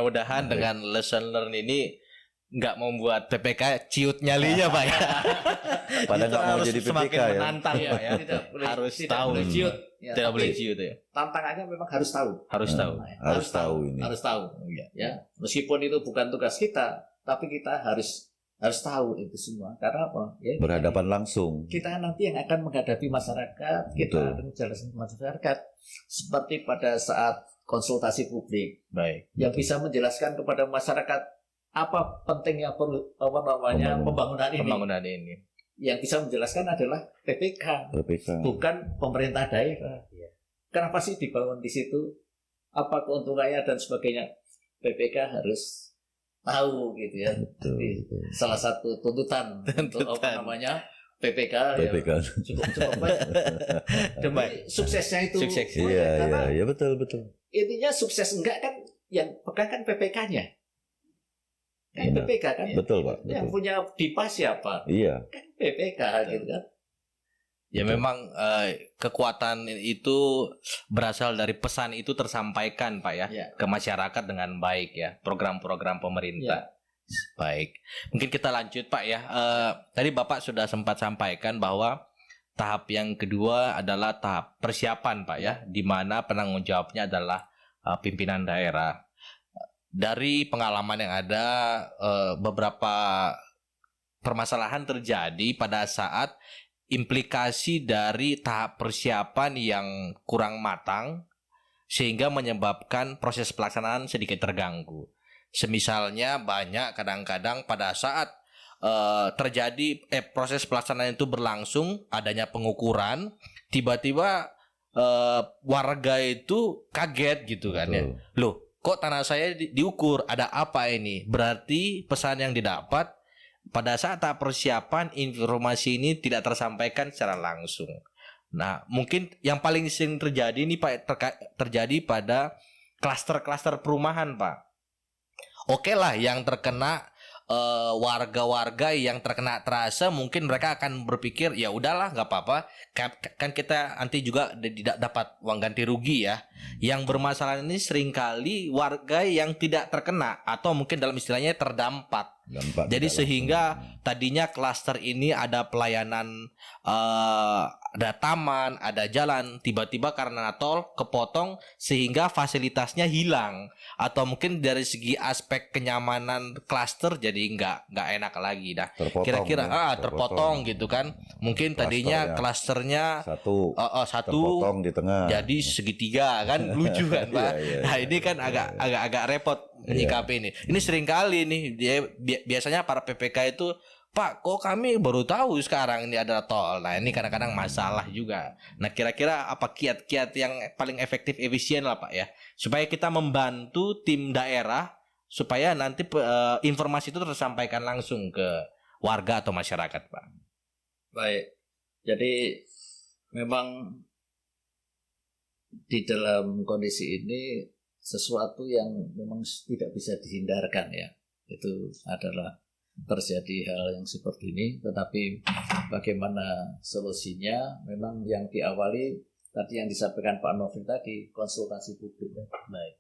mudah-mudahan dengan lesson learn ini nggak membuat PPK ciut nyalinya Pak ya. Pada nggak mau jadi PPK semakin ya. menantang Pak ya. Harus tahu. Boleh ciut. Ya, Tidak tapi boleh ciut ya. tantangannya memang harus tahu. Harus tahu. Harus tahu ini. Harus tahu. Ya, meskipun itu bukan tugas kita, tapi kita harus tahu itu semua. Karena apa? Ya, Berhadapan langsung. kita nanti yang akan menghadapi masyarakat, kita Betul. akan menjelaskan masyarakat seperti pada saat konsultasi publik. Baik. Yang bisa menjelaskan kepada masyarakat apa pentingnya pembangunan ini. Pembangunan ini. Yang bisa menjelaskan adalah PPK, PPK. bukan pemerintah daerah. Kenapa sih dibangun di situ? Apa keuntungannya dan sebagainya? PPK harus tahu gitu ya. Betul. Jadi, salah satu tuntutan untuk apa namanya PPK. PPK. Ya, cukup baik. Demi suksesnya itu. Sukses. Karena Iya, betul. intinya sukses enggak kan yang pegang kan PPK-nya. Kan Benar. PPK kan. Betul, Pak. Yang Betul. punya DIPA siapa? Iya. Kan PPK gitu kan. Ya memang kekuatan itu berasal dari pesan itu tersampaikan Pak ya, ke masyarakat dengan baik ya, program-program pemerintah. Baik, mungkin kita lanjut Pak ya. Tadi Bapak sudah sempat sampaikan bahwa tahap yang kedua adalah tahap persiapan Pak ya, di mana penanggung jawabnya adalah pimpinan daerah. Dari pengalaman yang ada, beberapa permasalahan terjadi pada saat implikasi dari tahap persiapan yang kurang matang sehingga menyebabkan proses pelaksanaan sedikit terganggu. Semisalnya banyak kadang-kadang pada saat terjadi proses pelaksanaan itu berlangsung, adanya pengukuran, tiba-tiba warga itu kaget gitu kan ya. Loh, kok tanah saya diukur? Ada apa ini? Berarti pesan yang didapat pada saat tahap persiapan informasi ini tidak tersampaikan secara langsung. Nah, mungkin yang paling sering terjadi ini Pak terjadi pada klaster-klaster perumahan Pak. Oke lah, yang terkena warga-warga yang terkena terasa mungkin mereka akan berpikir ya udahlah nggak apa-apa, kan kita nanti juga tidak dapat uang ganti rugi ya. Yang bermasalah ini seringkali warga yang tidak terkena atau mungkin dalam istilahnya terdampak. Jadi sehingga tadinya klaster ini ada pelayanan, ada taman, ada jalan, tiba-tiba karena tol kepotong sehingga fasilitasnya hilang, atau mungkin dari segi aspek kenyamanan klaster jadi nggak enak lagi dah. Kira-kira terpotong gitu kan. Mungkin tadinya klasternya satu terpotong di tengah. Jadi segitiga kan lucu kan Pak. Nah ini kan agak repot menyikapi ini. Ini sering kali nih biasanya para PPK itu, Pak, kok kami baru tahu sekarang ini ada tol. Nah, ini kadang-kadang masalah juga. Nah, kira-kira apa kiat-kiat yang paling efektif efisien lah Pak ya, supaya kita membantu tim daerah supaya nanti informasi itu tersampaikan langsung ke warga atau masyarakat Pak. Baik. Jadi memang di dalam kondisi ini sesuatu yang memang tidak bisa dihindarkan ya. Itu adalah terjadi hal yang seperti ini, tetapi bagaimana solusinya memang yang diawali tadi yang disampaikan Pak Novi tadi, konsultasi publik. Baik.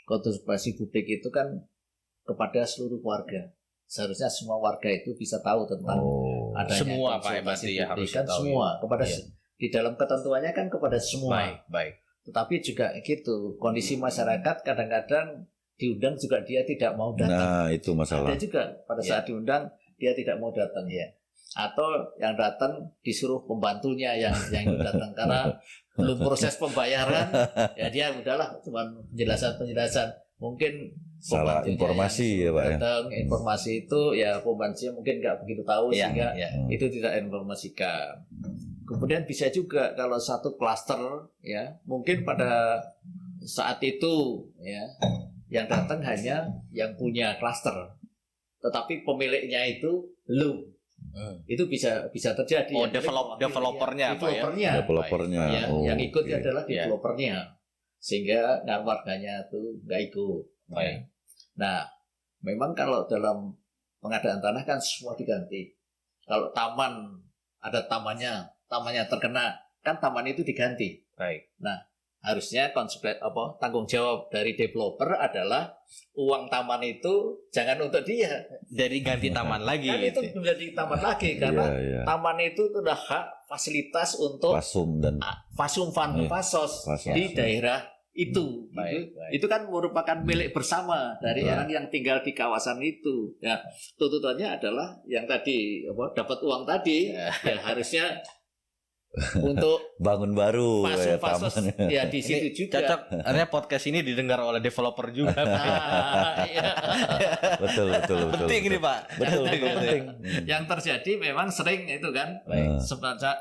Konsultasi publik itu kan kepada seluruh warga. Seharusnya semua warga itu bisa tahu tentang adanya semua konsultasi Pak harus kan tahu semua kepada di dalam ketentuannya kan kepada semua. Baik. Tetapi juga gitu, kondisi masyarakat kadang-kadang diundang juga dia tidak mau datang. Nah, itu masalah. Ada juga pada saat diundang dia tidak mau datang ya. Atau yang datang disuruh pembantunya yang datang karena belum proses pembayaran, ya dia udahlah cuma penjelasan. Mungkin salah informasi ya Pak ya. Datang informasi itu ya pembantunya mungkin nggak begitu tahu sehingga itu tidak informasikan. Kemudian bisa juga kalau satu klaster ya, mungkin pada saat itu ya yang datang hanya yang punya klaster, tetapi pemiliknya itu belum. Itu bisa terjadi. Developernya. Yang ikut adalah developernya, sehingga warganya itu nggak ikut. Nah, memang kalau dalam pengadaan tanah kan semua diganti. Kalau taman ada tamannya terkena, kan taman itu diganti. Baik. Nah, harusnya tanggung jawab dari developer adalah uang taman itu jangan untuk dia. Jadi ganti taman lagi. Kan itu menjadi taman lagi karena taman itu sudah hak fasilitas untuk Fasum dan Fasum Fund Fasos di daerah itu. Baik. Itu kan merupakan milik bersama dari orang yang tinggal di kawasan itu. Ya, tuntutannya adalah yang tadi dapat uang tadi ya harusnya untuk bangun baru Fasos ya di situ juga. Cocok, artinya podcast ini didengar oleh developer juga. Iya. betul. Penting ini Pak. Betul penting. Yang terjadi memang sering itu kan. Sebenarnya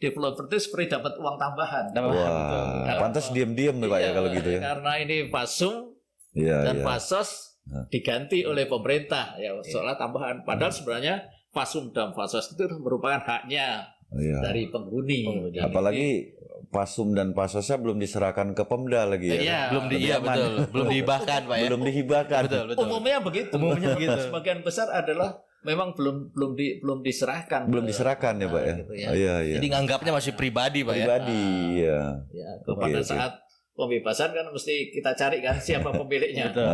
developer itu seperti dapat uang tambahan. Wah, pantas diam-diam nih Pak ya kalau gitu ya. Karena ini Fasum dan Fasos diganti oleh pemerintah ya soalnya tambahan. Padahal sebenarnya Fasum dan Fasos itu merupakan haknya dari penghuni. Apalagi Fasum dan Fasosnya belum diserahkan ke Pemda lagi ya. Belum dihibahkan Pak ya. Belum dihibahkan. Betul. Umumnya begitu. Sebagian besar adalah memang belum diserahkan. Belum diserahkan ya Pak ya. Gitu ya. Iya. Jadi nganggapnya masih pribadi Pak pribadi, ya. Pada saat pembebasan kan mesti kita cari kan siapa pemiliknya. Betul.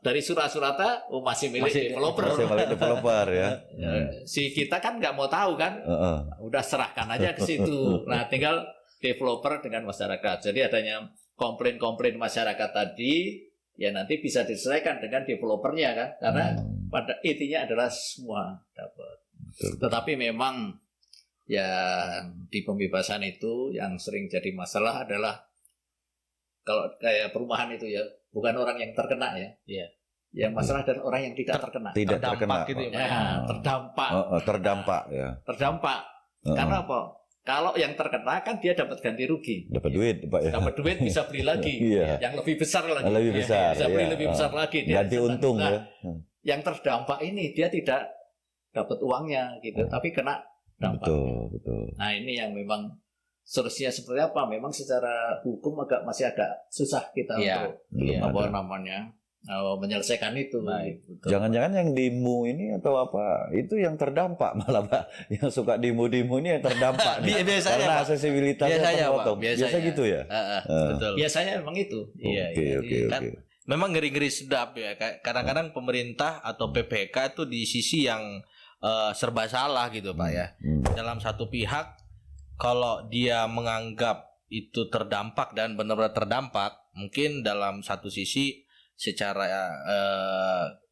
Dari surat-suratnya masih milik developer. Masih milik developer ya. Si kita kan nggak mau tahu kan. Udah serahkan aja ke situ. Nah, tinggal developer dengan masyarakat. Jadi adanya komplain-komplain masyarakat tadi ya nanti bisa diselesaikan dengan developernya kan. Karena pada intinya adalah semua dapat. Tetapi memang yang di pembebasan itu yang sering jadi masalah adalah kalau kayak perumahan itu ya bukan orang yang terkena ya. Iya. Yang masalah adalah orang yang tidak terkena. Tidak terkena. Gitu ya. Terdampak ya. Terdampak. Karena apa? Kalau yang terkena kan dia dapat ganti rugi. Dapat duit Pak ya. Dapat duit bisa beli lagi. Yang lebih besar lagi. Lebih besar. Bisa beli lebih besar lagi. Ganti untung ya. Yang terdampak ini dia tidak dapat uangnya gitu, tapi kena dampaknya. Betul. Nah ini yang memang solusinya seperti apa? Memang secara hukum masih agak susah kita untuk menyelesaikan itu. Jangan-jangan yang demo ini atau apa itu yang terdampak malah Pak, yang suka demo ini yang terdampak biasanya, karena Pak. aksesibilitasnya terpotong. Biasa gitu ya. Betul. Biasanya memang itu. Oke. Memang ngeri-ngeri sedap ya. Kadang-kadang pemerintah atau PPK itu di sisi yang serba salah gitu Pak ya. Dalam satu pihak kalau dia menganggap itu terdampak dan benar-benar terdampak, mungkin dalam satu sisi secara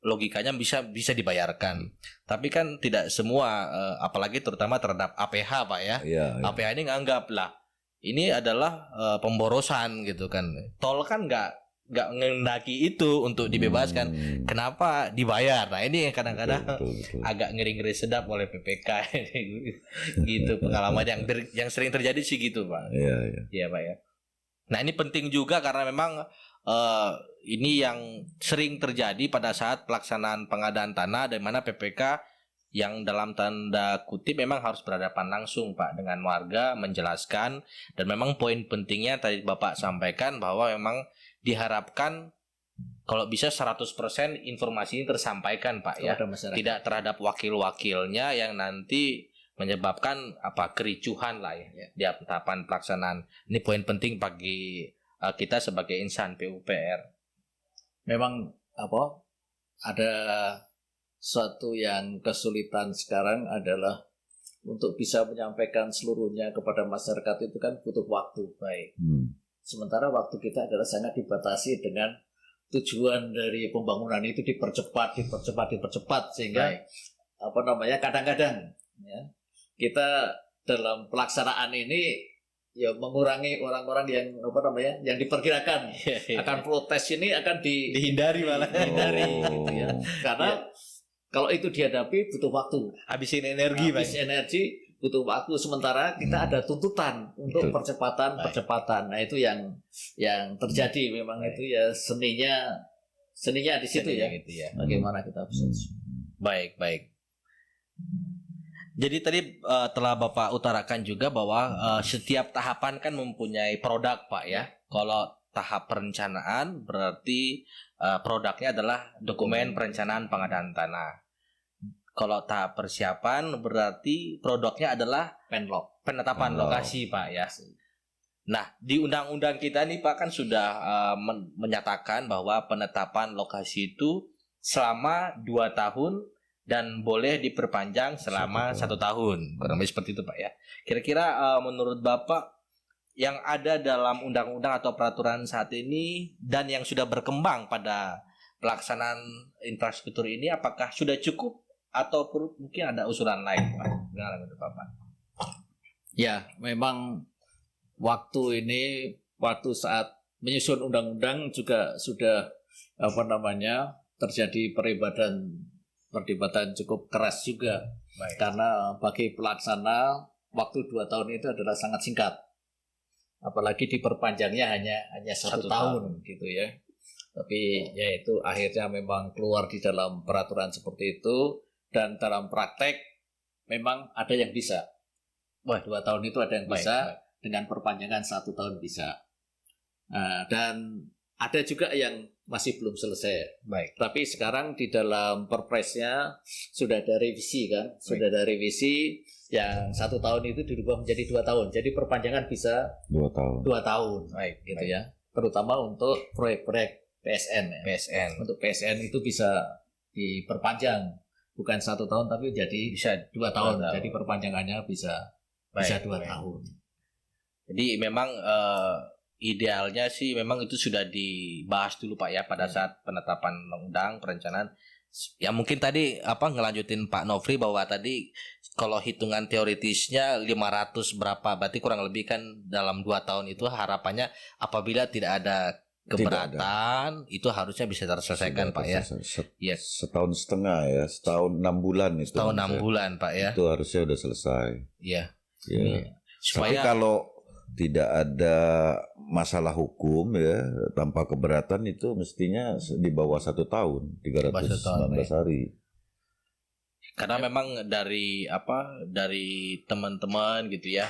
logikanya bisa dibayarkan. Tapi kan tidak semua, apalagi terutama terhadap APH Pak ya. APH ini nganggap lah ini adalah pemborosan gitu kan. Tol kan nggak ngendaki itu untuk dibebaskan. Kenapa dibayar? Nah ini yang kadang-kadang agak ngeri-ngeri sedap oleh PPK gitu. Pengalaman yang sering terjadi sih gitu Pak. Iya Pak ya. Nah ini penting juga karena memang ini yang sering terjadi pada saat pelaksanaan pengadaan tanah, di mana PPK yang dalam tanda kutip memang harus berhadapan langsung Pak dengan warga, menjelaskan, dan memang poin pentingnya tadi Bapak sampaikan bahwa memang diharapkan kalau bisa 100% informasi ini tersampaikan Pak ya, tidak terhadap wakil-wakilnya yang nanti menyebabkan kericuhan lah ya di tahapan pelaksanaan. Ini poin penting bagi kita sebagai insan PUPR. Memang ada suatu yang kesulitan sekarang adalah untuk bisa menyampaikan seluruhnya kepada masyarakat itu kan butuh waktu. Sementara waktu kita adalah sangat dibatasi dengan tujuan dari pembangunan itu dipercepat sehingga kadang-kadang ya kita dalam pelaksanaan ini ya mengurangi orang-orang yang yang diperkirakan akan protes ini akan dihindari gitu ya. Karena kalau itu dihadapi butuh waktu, habisin energi, butuh waktu, sementara kita ada tuntutan untuk percepatan. Nah itu yang terjadi memang itu ya seninya di situ ya. Gitu ya. Bagaimana kita bisa baik. Jadi tadi telah Bapak utarakan juga bahwa setiap tahapan kan mempunyai produk Pak ya. Kalau tahap perencanaan berarti produknya adalah dokumen perencanaan pengadaan tanah. Kalau tahap persiapan berarti produknya adalah penetapan lokasi Pak ya. Nah, di undang-undang kita nih Pak kan sudah menyatakan bahwa penetapan lokasi itu selama 2 tahun dan boleh diperpanjang selama 1 tahun. Kurang lebih seperti itu Pak ya. Kira-kira menurut Bapak yang ada dalam undang-undang atau peraturan saat ini dan yang sudah berkembang pada pelaksanaan infrastruktur ini apakah sudah cukup atau mungkin ada usulan lain Pak? Gimana menurut Bapak? Ya, memang waktu saat menyusun undang-undang juga sudah terjadi perdebatan cukup keras juga. Baik. Karena bagi pelaksana waktu 2 tahun itu adalah sangat singkat, apalagi diperpanjangnya hanya 1 tahun gitu ya. Tapi ya itu akhirnya memang keluar di dalam peraturan seperti itu, dan dalam praktek memang ada yang bisa. 2 tahun itu ada yang bisa. Dengan perpanjangan 1 tahun bisa. Dan ada juga yang masih belum selesai. Baik. Tapi sekarang di dalam perpresnya sudah ada revisi kan. Sudah ada revisi yang 1 tahun itu dirubah menjadi 2 tahun. Jadi perpanjangan bisa 2 tahun. 2 tahun. Baik. Gitu ya. Terutama untuk proyek-proyek PSN. Ya. PSN. Untuk PSN itu bisa diperpanjang. Bukan 1 tahun tapi jadi bisa 2 tahun. Jadi perpanjangannya bisa 2 tahun. Jadi memang idealnya sih memang itu sudah dibahas dulu Pak ya pada saat penetapan undang perencanaan. Ya mungkin tadi ngelanjutin Pak Nofri bahwa tadi kalau hitungan teoritisnya 500 berapa berarti kurang lebih kan dalam 2 tahun itu harapannya apabila tidak ada keberatan itu harusnya bisa terselesaikan Pak ya. Ya. Setahun setengah ya, setahun 6 bulan itu. Setahun 6 bulan Pak ya. Itu harusnya udah selesai. Iya. Ya. Supaya tapi kalau tidak ada masalah hukum ya tanpa keberatan itu mestinya di bawah 1 tahun 319 hari. Karena memang dari teman-teman gitu ya.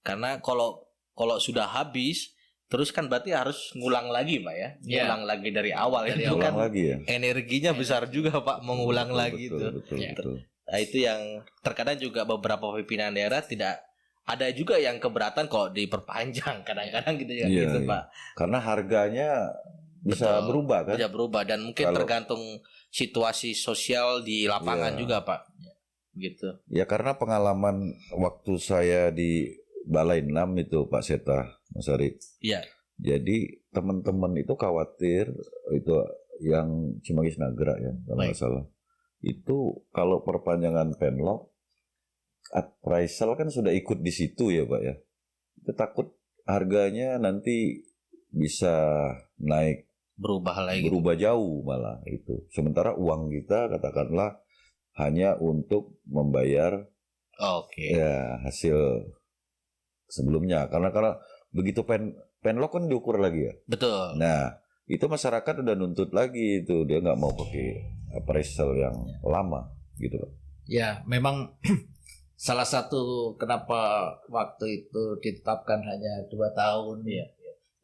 Karena kalau sudah habis terus kan berarti harus ngulang lagi Pak ya. Ngulang lagi dari awal itu kan lagi ya. Energinya besar juga Pak mengulang lagi itu. Betul. Nah, itu yang terkadang juga beberapa pimpinan daerah tidak ada juga yang keberatan kok diperpanjang kadang-kadang gitu ya gitu Pak. Karena harganya bisa berubah kan? Bisa berubah dan mungkin tergantung situasi sosial di lapangan juga Pak. Gitu. Ya karena pengalaman waktu saya di Balai 6 itu Pak Seta, Mas Arif. Iya. Jadi teman-teman itu khawatir itu yang Cimanggis Nagra ya kalau nggak salah. Itu kalau perpanjangan penlok appraisal kan sudah ikut di situ ya Pak ya. Kita takut harganya nanti bisa naik berubah jauh malah itu. Sementara uang kita katakanlah hanya untuk membayar ya hasil sebelumnya karena begitu penlok kan diukur lagi ya. Betul. Nah, itu masyarakat udah nuntut lagi itu dia nggak mau pakai appraisal yang lama gitu Pak. Ya, memang salah satu kenapa waktu itu ditetapkan hanya 2 tahun,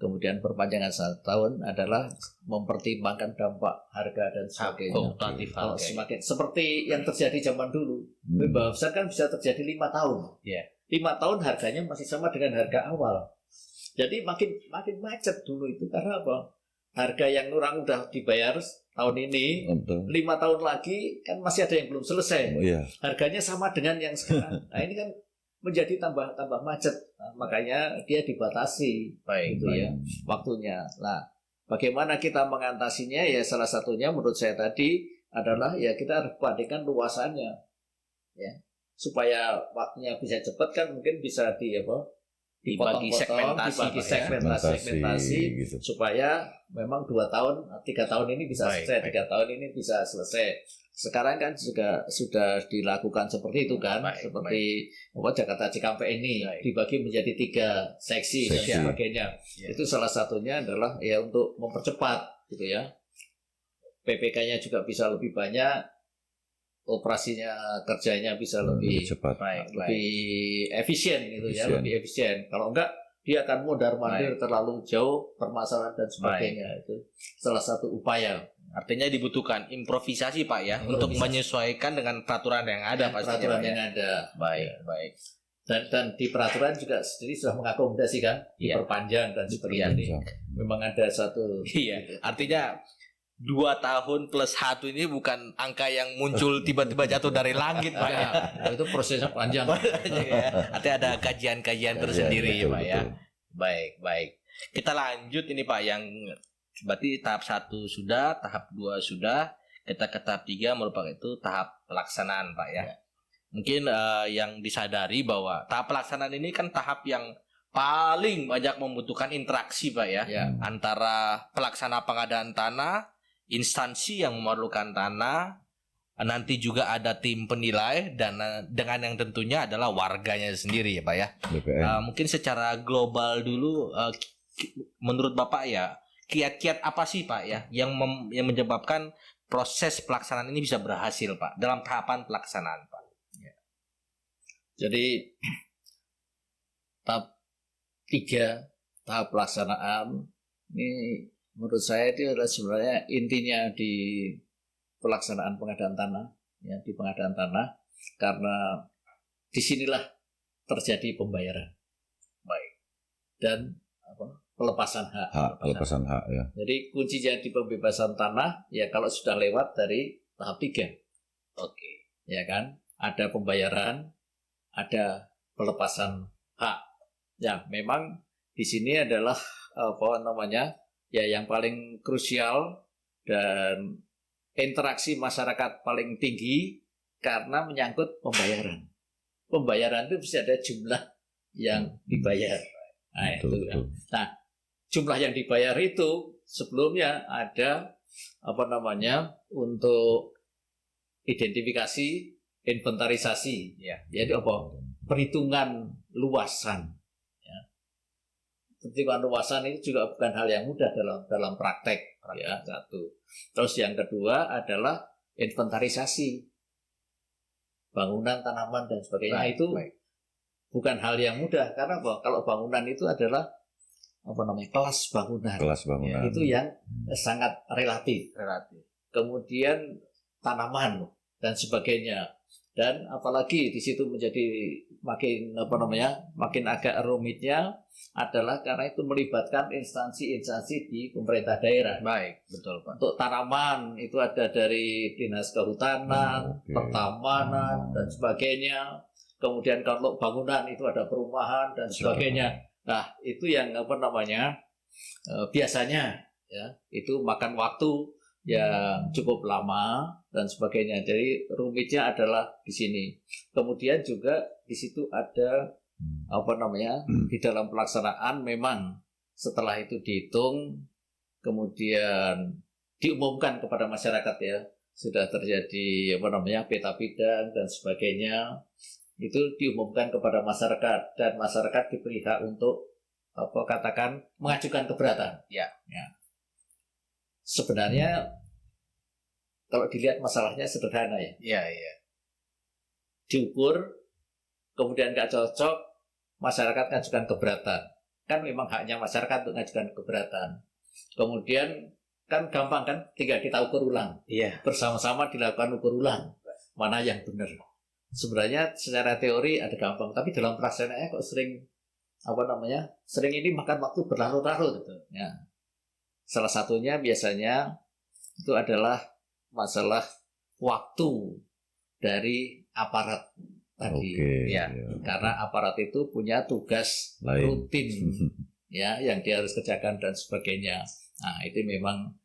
kemudian perpanjangan 1 tahun adalah mempertimbangkan dampak harga dan sebagainya. Kalau semakin seperti yang terjadi zaman dulu, Bebas besar kan bisa terjadi 5 tahun. 5 tahun harganya masih sama dengan harga awal. Jadi makin macet dulu itu karena apa? Harga yang orang udah dibayar tahun ini, 5 tahun lagi kan masih ada yang belum selesai. Harganya sama dengan yang sekarang. Nah ini kan menjadi tambah macet. Nah, makanya dia dibatasi, ya waktunya. Nah, bagaimana kita mengatasinya? Ya salah satunya menurut saya tadi adalah ya kita harus bandingkan luasannya, ya supaya waktunya bisa cepat kan mungkin bisa dibagi segmentasi gitu. Supaya memang 2 tahun 3 tahun ini bisa selesai, 3 tahun ini bisa selesai. Sekarang kan juga sudah dilakukan seperti itu kan, seperti Jakarta Cikampek ini dibagi menjadi 3 seksi dan sebagainya. Itu salah satunya adalah ya untuk mempercepat gitu ya. PPK-nya juga bisa lebih banyak, operasinya kerjanya bisa lebih cepat, lebih efisien gitu ya, lebih efisien. Kalau enggak dia akan mondar-mandir terlalu jauh permasalahan dan sebagainya. Itu salah satu upaya. Artinya dibutuhkan improvisasi Pak ya untuk menyesuaikan dengan peraturan yang ada pastinya. Peraturan yang ada. Baik. Dan di peraturan juga sendiri sudah mengakomodasikan diperpanjang dan sebagainya. Iya. Memang ada satu. Iya, artinya 2 tahun plus 1 ini bukan angka yang muncul tiba-tiba jatuh dari langit, Pak ya. Nah, itu prosesnya panjang. Artinya ada kajian-kajian tersendiri ya, Pak ya. Baik. Kita lanjut ini Pak, yang berarti tahap 1 sudah, tahap 2 sudah, kita ke tahap 3 merupakan itu tahap pelaksanaan Pak ya. Mungkin yang disadari bahwa tahap pelaksanaan ini kan tahap yang paling banyak membutuhkan interaksi Pak ya. Antara pelaksana pengadaan tanah, instansi yang memerlukan tanah, nanti juga ada tim penilai, dan dengan yang tentunya adalah warganya sendiri ya Pak ya. Mungkin secara global dulu, menurut Bapak ya, kiat-kiat apa sih Pak ya yang menyebabkan proses pelaksanaan ini bisa berhasil Pak dalam tahapan pelaksanaan Pak? Jadi tahap 3, tahap pelaksanaan ini menurut saya itu adalah sebenarnya intinya di pelaksanaan pengadaan tanah, ya, di pengadaan tanah, karena disinilah terjadi pembayaran, baik, dan pelepasan hak. Pelepasan hak ya. Jadi kuncinya di pembebasan tanah ya kalau sudah lewat dari tahap 3, ya kan, ada pembayaran, ada pelepasan hak. Ya, memang di sini adalah ya yang paling krusial dan interaksi masyarakat paling tinggi karena menyangkut pembayaran. Pembayaran itu bisa ada jumlah yang dibayar. Nah, betul. Nah, jumlah yang dibayar itu sebelumnya ada untuk identifikasi, inventarisasi, ya. Jadi perhitungan luasan. Ya. Perhitungan luasan itu juga bukan hal yang mudah dalam praktek. Ya, satu. Terus yang kedua adalah inventarisasi bangunan, tanaman dan sebagainya. Itu bukan hal yang mudah karena kalau bangunan itu adalah kelas bangunan. Ya, itu yang sangat relatif. Kemudian tanaman dan sebagainya. Dan apalagi di situ menjadi makin agak rumitnya adalah karena itu melibatkan instansi-instansi di pemerintah daerah. Baik, betul Pak. Untuk tanaman itu ada dari Dinas Kehutanan, Pertamanan dan sebagainya. Kemudian kalau bangunan itu ada perumahan dan sebagainya. Nah, itu yang biasanya ya itu makan waktu yang cukup lama dan sebagainya. Jadi rumitnya adalah di sini. Kemudian juga di situ ada di dalam pelaksanaan memang setelah itu dihitung kemudian diumumkan kepada masyarakat ya, sudah terjadi peta bidang dan sebagainya. Itu diumumkan kepada masyarakat dan masyarakat diberi hak untuk mengajukan keberatan. Ya. Sebenarnya kalau dilihat masalahnya sederhana ya. Iya. Diukur, kemudian nggak cocok, masyarakat mengajukan keberatan. Kan memang haknya masyarakat untuk mengajukan keberatan. Kemudian kan gampang kan, tinggal kita ukur ulang. Iya. Bersama-sama dilakukan ukur ulang. Mana yang benar? Sebenarnya secara teori ada gampang, tapi dalam pelaksanaannya kok sering ini makan waktu berlarut-larut gitu. Ya. Salah satunya biasanya itu adalah masalah waktu dari aparat tadi. Ya. Karena aparat itu punya tugas rutin ya yang dia harus kerjakan dan sebagainya. Nah, itu memang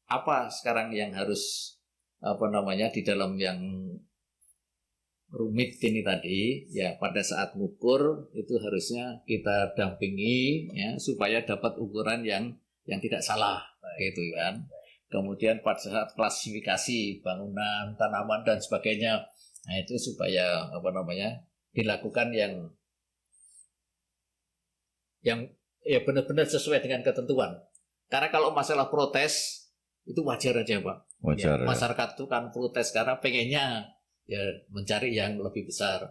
apa sekarang yang harus di dalam yang rumit ini tadi ya, pada saat mengukur itu harusnya kita dampingi ya supaya dapat ukuran yang tidak salah gitu kan. Kemudian pada saat klasifikasi bangunan, tanaman dan sebagainya, nah itu supaya dilakukan yang ya benar-benar sesuai dengan ketentuan. Karena kalau masalah protes itu wajar aja Pak. Wajar. Ya, masyarakat itu kan protes karena pengennya ya mencari yang lebih besar.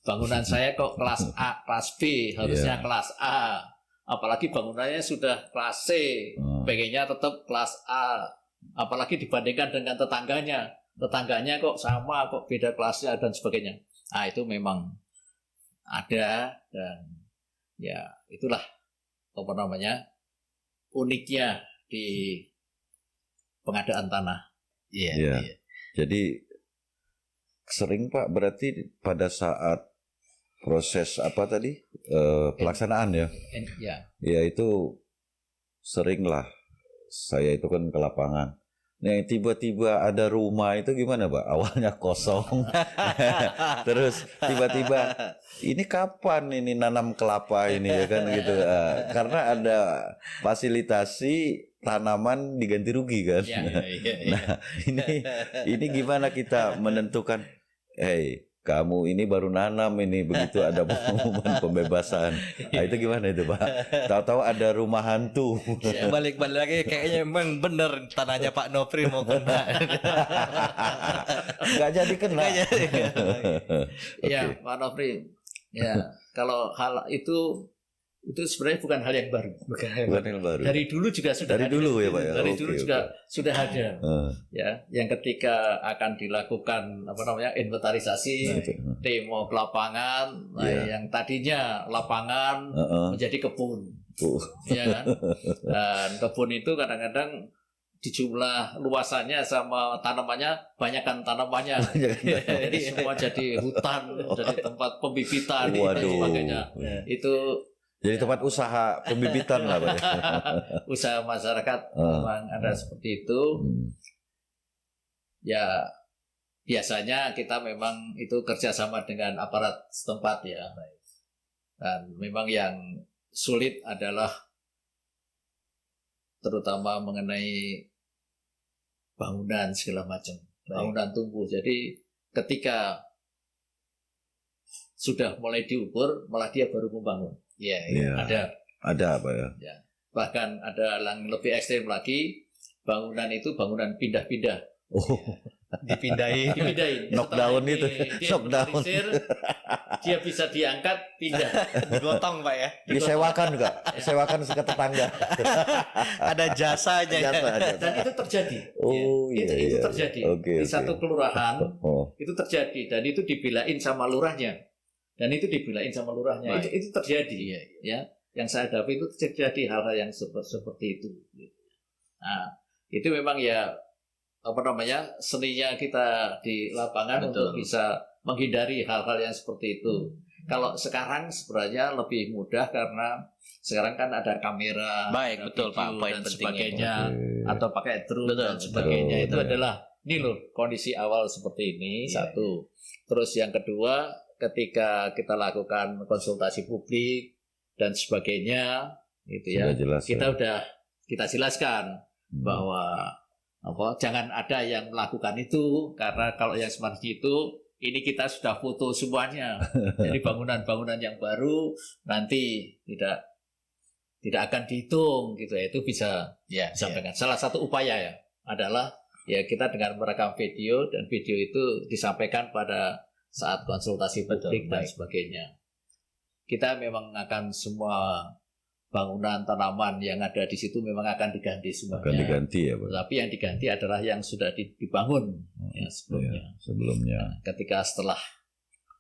Bangunan saya kok kelas A, kelas B, harusnya kelas A. Apalagi bangunannya sudah kelas C, pengennya tetap kelas A. Apalagi dibandingkan dengan tetangganya kok sama, kok beda kelasnya dan sebagainya. Nah itu memang ada, dan ya itulah apa namanya uniknya di pengadaan tanah. Iya. Iya. Iya. Jadi sering Pak berarti pada saat proses apa tadi pelaksanaan ya, Ya, ya itu sering lah saya itu kan ke lapangan. Nah tiba-tiba ada rumah itu gimana Pak? Awalnya kosong, terus tiba-tiba ini kapan ini nanam kelapa ini ya kan gitu. Karena ada fasilitasi tanaman diganti rugi kan. ya, Nah, ini gimana kita menentukan, kamu ini baru nanam ini begitu ada pengumuman pembebasan. Nah, itu gimana itu, Pak? Tahu-tahu ada rumah hantu. Balik-balik lagi kayaknya emang bener tanahnya Pak Nofri mau kena. Nggak jadi kena. Nggak jadi. Ya, Pak Nofri. Ya, kalau hal itu sebenarnya bukan hal yang baru. Bukan yang baru. Dari dulu juga sudah Dari ada. dulu ya Pak ya. Dari dulu juga sudah ada. Ya, yang ketika akan dilakukan apa namanya inventarisasi, demo ke lapangan, yang tadinya lapangan menjadi kebun, ya kan? Dan kebun itu kadang-kadang di jumlah luasannya sama tanamannya banyakkan tanamannya, jadi semua jadi hutan, jadi tempat pembibitan dan sebagainya. Itu jadi tempat usaha pembibitan lah Pak. Usaha masyarakat memang ada seperti itu. Ya biasanya kita memang itu kerjasama dengan aparat setempat ya. Dan memang yang sulit adalah terutama mengenai bangunan segala macam, bangunan tumbuh. Jadi ketika sudah mulai diukur, malah dia baru membangun. Iya. Ada apa ya? Bahkan ada yang lebih ekstrim lagi, bangunan itu bangunan pindah-pindah. Dipindahin. Knockdown itu. Knockdown. Dia bisa diangkat, pindah. Digotong Pak ya. Disewakan enggak? Disewakan ke tetangga. Ada jasanya. Dan itu terjadi. Itu terjadi. Di satu kelurahan itu terjadi, dan itu dibilain sama lurahnya. Itu terjadi ya. Yang saya hadapi itu terjadi hal-hal yang seperti itu. Nah, itu memang ya apa namanya seninya kita di lapangan. Betul. Untuk bisa menghindari hal-hal yang seperti itu. Kalau sekarang sebenarnya lebih mudah karena sekarang kan ada kamera, betul Pak, dan sebagainya, atau pakai drone dan sebagainya. Itu adalah ini loh kondisi awal seperti ini. Satu. Terus yang kedua, ketika kita lakukan konsultasi publik dan sebagainya, gitu ya, kita jelaskan bahwa jangan ada yang melakukan itu, karena kalau yang seperti itu, ini kita sudah foto semuanya. Jadi bangunan-bangunan yang baru nanti tidak akan dihitung, gitu ya. Itu bisa disampaikan. Salah satu upaya ya adalah ya kita dengan merekam video, dan video itu disampaikan pada saat konsultasi publik dan sebagainya. Kita memang akan semua bangunan tanaman yang ada di situ memang akan diganti semuanya. Akan diganti ya Pak. Tapi yang diganti adalah yang sudah dibangun sebelumnya. Nah, ketika setelah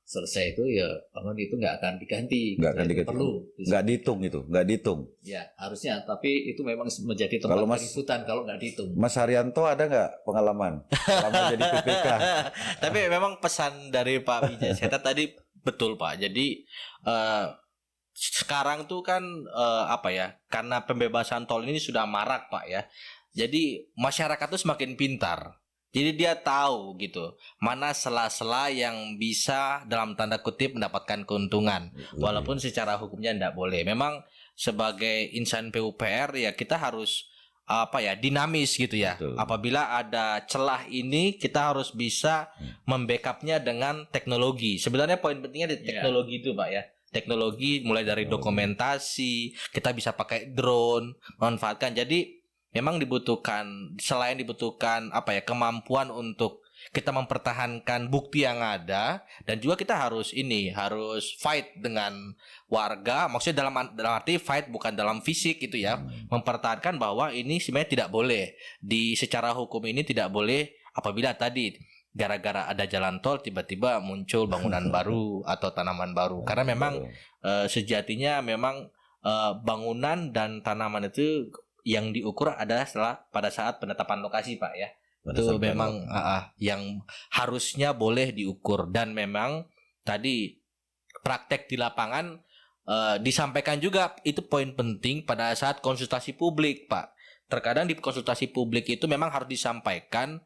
selesai itu ya bangun itu nggak akan diganti. Nggak akan diganti. Perlu. Nggak dihitung. Ya harusnya, tapi itu memang menjadi tempat keributan kalau nggak dihitung. Mas Haryanto ada nggak pengalaman selama jadi PPK? Tapi memang pesan dari Pak Wijaya Seta tadi betul Pak. Jadi sekarang tuh kan karena pembebasan tol ini sudah marak Pak ya. Jadi masyarakat tuh semakin pintar. Jadi dia tahu gitu mana sela-sela yang bisa dalam tanda kutip mendapatkan keuntungan. Walaupun secara hukumnya tidak boleh. Memang sebagai insan PUPR ya kita harus dinamis gitu ya. Betul. Apabila ada celah ini kita harus bisa membackupnya dengan teknologi. Sebenarnya poin pentingnya di teknologi itu Pak ya. Teknologi mulai dari dokumentasi, kita bisa pakai drone, manfaatkan. Jadi memang selain dibutuhkan kemampuan untuk kita mempertahankan bukti yang ada, dan juga kita harus fight dengan warga, maksudnya dalam arti fight bukan dalam fisik gitu ya, mempertahankan bahwa ini sebenarnya tidak boleh secara hukum ini tidak boleh apabila tadi gara-gara ada jalan tol tiba-tiba muncul bangunan baru atau tanaman baru. Karena memang sejatinya memang bangunan dan tanaman itu yang diukur adalah pada saat penetapan lokasi, Pak ya. Itu memang yang harusnya boleh diukur, dan memang tadi praktek di lapangan disampaikan juga itu poin penting pada saat konsultasi publik, Pak. Terkadang di konsultasi publik itu memang harus disampaikan,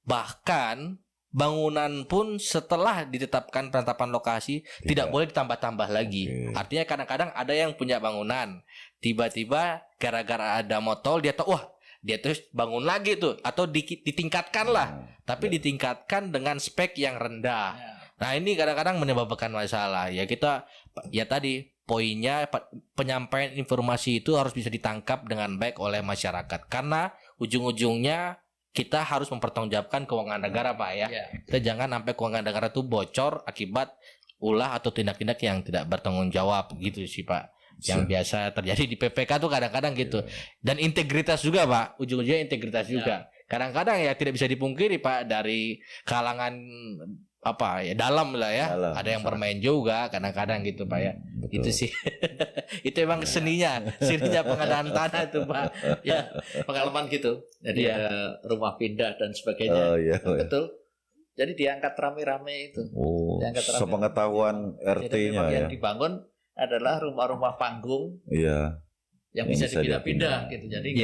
bahkan bangunan pun setelah ditetapkan penetapan lokasi tidak boleh ditambah-tambah lagi. Artinya kadang-kadang ada yang punya bangunan, tiba-tiba gara-gara ada motor dia tahu, wah dia terus bangun lagi tuh, atau ditingkatkan lah, tapi ditingkatkan dengan spek yang rendah. Nah ini kadang-kadang menyebabkan masalah. Ya kita, ya tadi poinnya penyampaian informasi itu harus bisa ditangkap dengan baik oleh masyarakat, karena ujung-ujungnya kita harus mempertanggungjawabkan keuangan negara, Pak ya. Kita jangan sampai keuangan negara itu bocor akibat ulah atau tindak-tindak yang tidak bertanggung jawab gitu sih, Pak. Yang biasa terjadi di PPK tuh kadang-kadang gitu. Dan integritas juga, Pak. Ujung-ujungnya integritas juga. Kadang-kadang ya tidak bisa dipungkiri, Pak, dari kalangan dalam lah ya. Ada yang bermain juga kadang-kadang gitu, Pak ya. Betul. Itu sih. Itu emang seninya pengadaan tanah itu, Pak. Ya, pengalaman gitu. Jadi rumah pindah dan sebagainya. Betul. Jadi diangkat rame-rame itu. Sepengetahuan RT-nya ya. Yang dibangun adalah rumah-rumah panggung. Yang bisa dipindah-pindah gitu. Jadi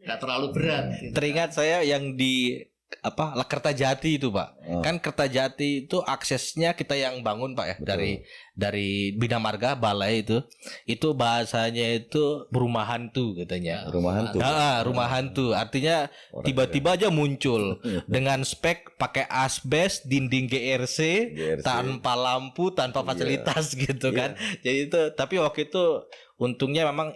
nggak terlalu berat. Gitu. Teringat saya yang di Kertajati itu, Pak. Kan Kertajati itu aksesnya kita yang bangun, Pak ya. Betul. Dari Bina Marga Balai itu bahasanya itu rumah hantu katanya. Rumah hantu. Rumah hantu. Artinya tiba-tiba aja muncul dengan spek pakai asbes, dinding GRC, tanpa lampu, tanpa fasilitas gitu kan. Jadi itu, tapi waktu itu untungnya memang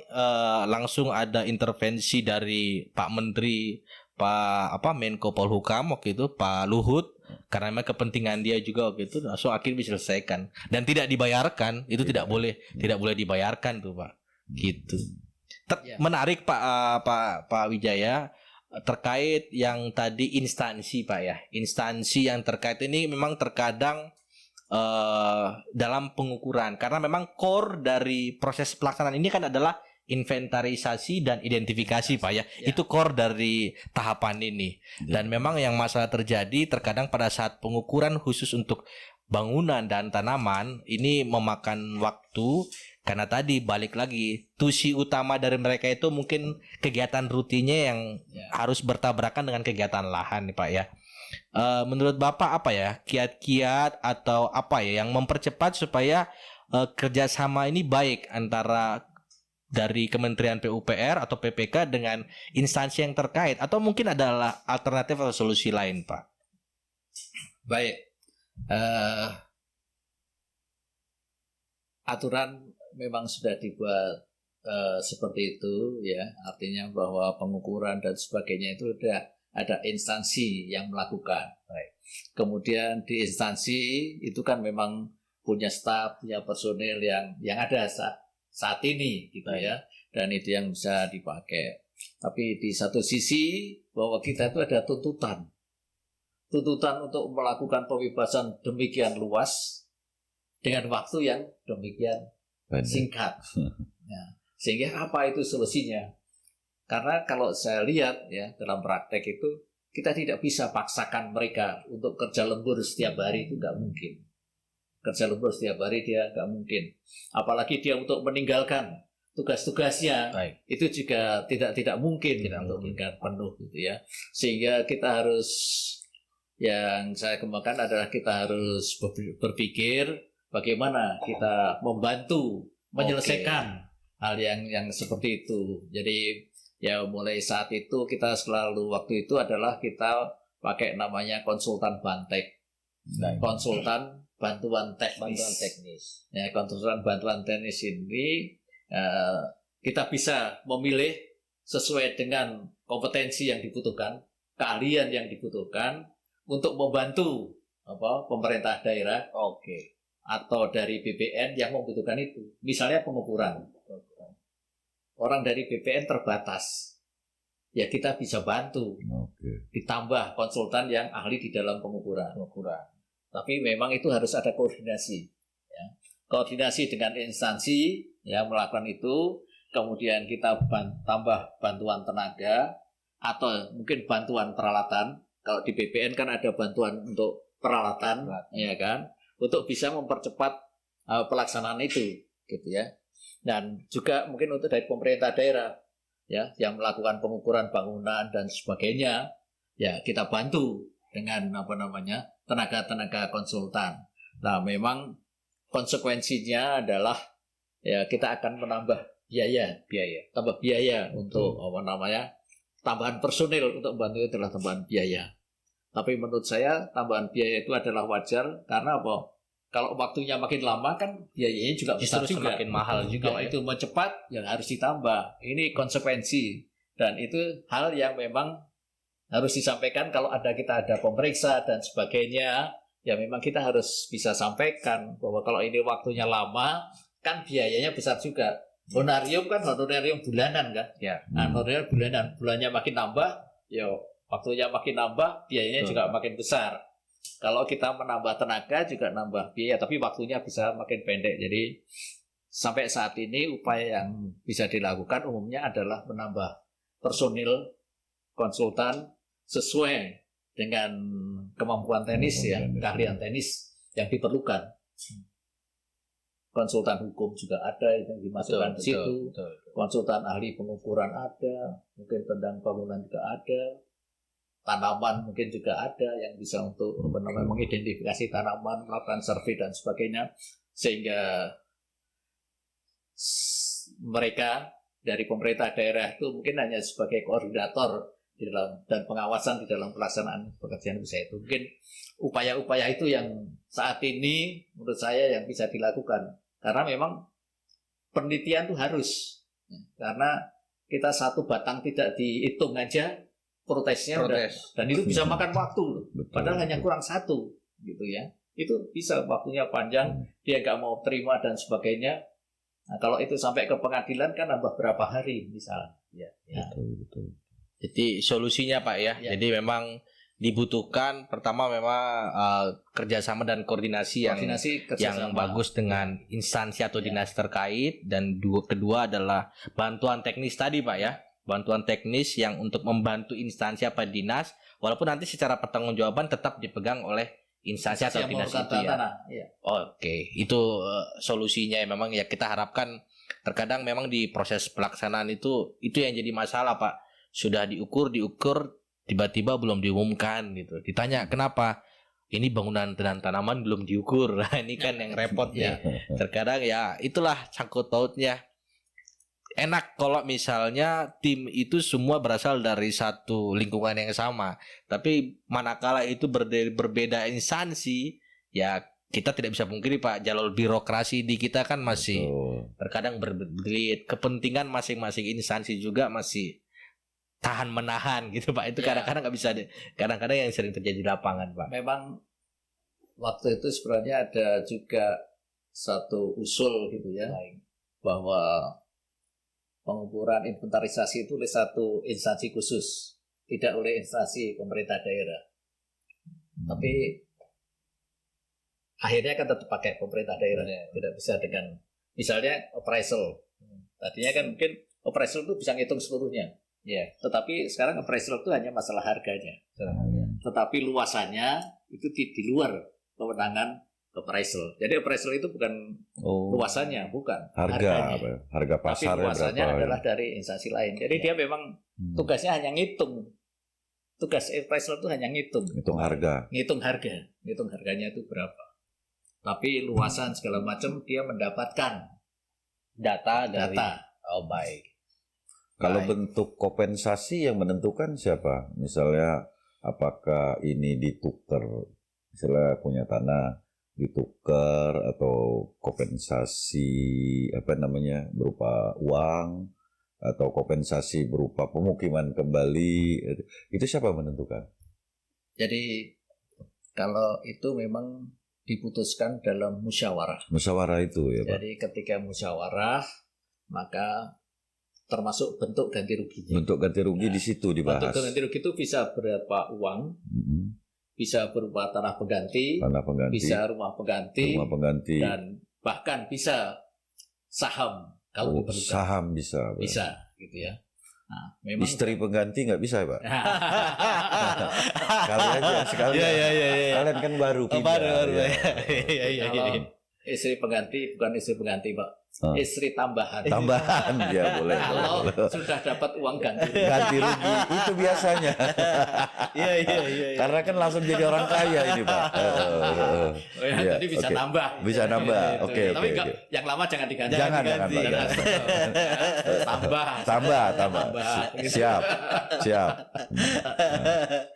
langsung ada intervensi dari Pak Menteri, Pak Menko Polhukam waktu itu, Pak Luhut, karena memang kepentingan dia juga waktu itu, langsung akhirnya diselesaikan dan tidak dibayarkan. Itu tidak boleh dibayarkan tuh, Pak. Gitu. Menarik Pak Wijaya terkait yang tadi instansi, Pak ya. Instansi yang terkait ini memang terkadang dalam pengukuran, karena memang core dari proses pelaksanaan ini kan adalah inventarisasi dan identifikasi, Pak ya. Itu core dari tahapan ini. Dan memang yang masalah terjadi terkadang pada saat pengukuran khusus untuk bangunan dan tanaman ini memakan waktu, karena tadi balik lagi tusi utama dari mereka itu mungkin kegiatan rutinnya yang harus bertabrakan dengan kegiatan lahan nih, Pak ya. Menurut Bapak apa ya kiat-kiat atau apa ya yang mempercepat supaya kerjasama ini baik antara dari Kementerian PUPR atau PPK dengan instansi yang terkait, atau mungkin adalah alternatif atau solusi lain, Pak? Baik, aturan memang sudah dibuat seperti itu ya, artinya bahwa pengukuran dan sebagainya itu sudah ada instansi yang melakukan. Baik. Kemudian di instansi itu kan memang punya staf, punya personil yang ada saat ini gitu ya, dan itu yang bisa dipakai. Tapi di satu sisi bahwa kita itu ada tuntutan untuk melakukan pembebasan demikian luas dengan waktu yang demikian singkat. Sehingga apa itu solusinya? Karena kalau saya lihat ya dalam praktek itu kita tidak bisa paksakan mereka untuk kerja lembur setiap hari, itu nggak mungkin. Kerja lembur setiap hari dia nggak mungkin. Apalagi dia untuk meninggalkan tugas-tugasnya, itu juga tidak mungkin untuk meninggalkan penuh gitu ya. Sehingga kita harus, yang saya kembangkan adalah kita harus berpikir bagaimana kita membantu menyelesaikan hal yang seperti itu. Jadi ya mulai saat itu kita selalu waktu itu adalah kita pakai namanya konsultan Bantek. Konsultan bantuan teknis. Ya, konsultan bantuan teknis ini kita bisa memilih sesuai dengan kompetensi yang dibutuhkan, keahlian yang dibutuhkan untuk membantu pemerintah daerah atau dari BPN yang membutuhkan itu. Misalnya pengukuran. Orang dari BPN terbatas. ya kita bisa bantu. Oke. Ditambah konsultan yang ahli di dalam pengukuran. Tapi memang itu harus ada koordinasi. Ya. Koordinasi dengan instansi ya melakukan itu, kemudian kita tambah bantuan tenaga atau mungkin bantuan peralatan. Kalau di BPN kan ada bantuan untuk peralatan, ya kan, untuk bisa mempercepat pelaksanaan itu, gitu ya. Dan juga mungkin untuk dari pemerintah daerah, ya, yang melakukan pengukuran bangunan dan sebagainya, ya kita bantu dengan tenaga-tenaga konsultan. Nah, memang konsekuensinya adalah ya kita akan menambah biaya untuk tambahan personil untuk membantu itu adalah tambahan biaya. Tapi menurut saya tambahan biaya itu adalah wajar karena apa? Kalau waktunya makin lama kan biayanya juga besar juga. Semakin mahal juga. Kalau itu mau cepat yang harus ditambah. Ini konsekuensi dan itu hal yang memang harus disampaikan kalau kita ada pemeriksa dan sebagainya. Ya memang kita harus bisa sampaikan bahwa kalau ini waktunya lama kan biayanya besar juga. Honorarium kan honorarium bulanan kan. Ya. Nah, honorarium bulanan, bulannya makin nambah, ya waktunya makin nambah, biayanya juga makin besar. Kalau kita menambah tenaga juga nambah biaya, tapi waktunya bisa makin pendek. Jadi sampai saat ini upaya yang bisa dilakukan umumnya adalah menambah personil konsultan sesuai dengan kemampuan teknis ya, keahlian teknis yang diperlukan. Konsultan hukum juga ada yang dimasukkan di situ. Konsultan ahli pengukuran ada, mungkin tentang bangunan juga ada. Tanaman mungkin juga ada yang bisa untuk mengidentifikasi tanaman, melakukan survei dan sebagainya, sehingga mereka dari pemerintah daerah itu mungkin hanya sebagai koordinator di dalam dan pengawasan di dalam pelaksanaan pekerjaan usaha itu. Mungkin upaya-upaya itu yang saat ini menurut saya yang bisa dilakukan karena memang penelitian itu harus karena kita satu batang tidak dihitung aja protesnya udah, dan itu bisa makan waktu loh. Padahal hanya kurang satu gitu ya, itu bisa waktunya panjang, dia nggak mau terima dan sebagainya. Nah, kalau itu sampai ke pengadilan kan nambah berapa hari misalnya ya. Betul. Jadi solusinya Pak ya, jadi memang dibutuhkan pertama memang kerjasama dan koordinasi yang bagus dengan instansi atau dinas terkait, dan kedua adalah bantuan teknis tadi Pak ya. Bantuan teknis yang untuk membantu instansi apa dinas, walaupun nanti secara pertanggungjawaban tetap dipegang oleh instansi atau dinas itu ya. Oke, itu solusinya ya. Memang ya kita harapkan terkadang memang di proses pelaksanaan itu yang jadi masalah Pak. Sudah diukur tiba-tiba belum diumumkan gitu. Ditanya kenapa? Ini bangunan dan tanaman belum diukur. Nah, ini kan yang repot ya. Terkadang ya itulah sangkut pautnya. Enak kalau misalnya tim itu semua berasal dari satu lingkungan yang sama, tapi manakala itu berbeda instansi, ya kita tidak bisa pungkiri Pak, jalur birokrasi di kita kan masih terkadang berbelit, kepentingan masing-masing instansi juga masih tahan menahan gitu Pak. Itu kadang-kadang nggak bisa, kadang-kadang yang sering terjadi di lapangan Pak. Memang waktu itu sebenarnya ada juga satu usul gitu ya, bahwa pengukuran inventarisasi itu oleh satu instansi khusus, tidak oleh instansi pemerintah daerah. Tapi akhirnya kan tetap pakai pemerintah daerah, tidak bisa dengan misalnya appraisal. Tadinya kan mungkin appraisal itu bisa ngitung seluruhnya, tetapi sekarang appraisal itu hanya masalah harganya. Tetapi luasannya itu di luar kewenangan appraisal. Jadi appraisal itu bukan luasannya, bukan harga pasar. Tapi luasannya adalah dari instansi lain. Jadi dia memang tugasnya hanya ngitung. Tugas appraisal itu hanya ngitung harga. Ngitung harganya itu berapa. Tapi luasan segala macam dia mendapatkan data. Oh baik. Kalau bentuk kompensasi yang menentukan siapa? Misalnya apakah ini ditukar, misalnya punya tanah ditukar atau kompensasi berupa uang atau kompensasi berupa pemukiman kembali, itu siapa menentukan? Jadi kalau itu memang diputuskan dalam musyawarah. Musyawarah itu ya Pak. Jadi ketika musyawarah maka termasuk bentuk ganti ruginya. Bentuk ganti rugi di situ dibahas. Bentuk ganti rugi itu bisa berupa uang, bisa berupa tanah pengganti, bisa rumah pengganti, dan bahkan bisa saham kalau diperlukan. Saham bisa. Bisa, gitu ya. Nah, memang istri pengganti nggak bisa, Pak. Kali aja sekali. Kalian kan baru pindah. Kalau istri pengganti bukan istri pengganti, Pak. Istri tambahan. Tambahan ya boleh. Kalau sudah dapat uang ganti rugi itu biasanya. Iya. Karena kan langsung jadi orang kaya ini, Pak. Jadi bisa nambah. Bisa nambah. Oke. Tapi yang lama jangan diganti. Jangan. Tambah. Siap.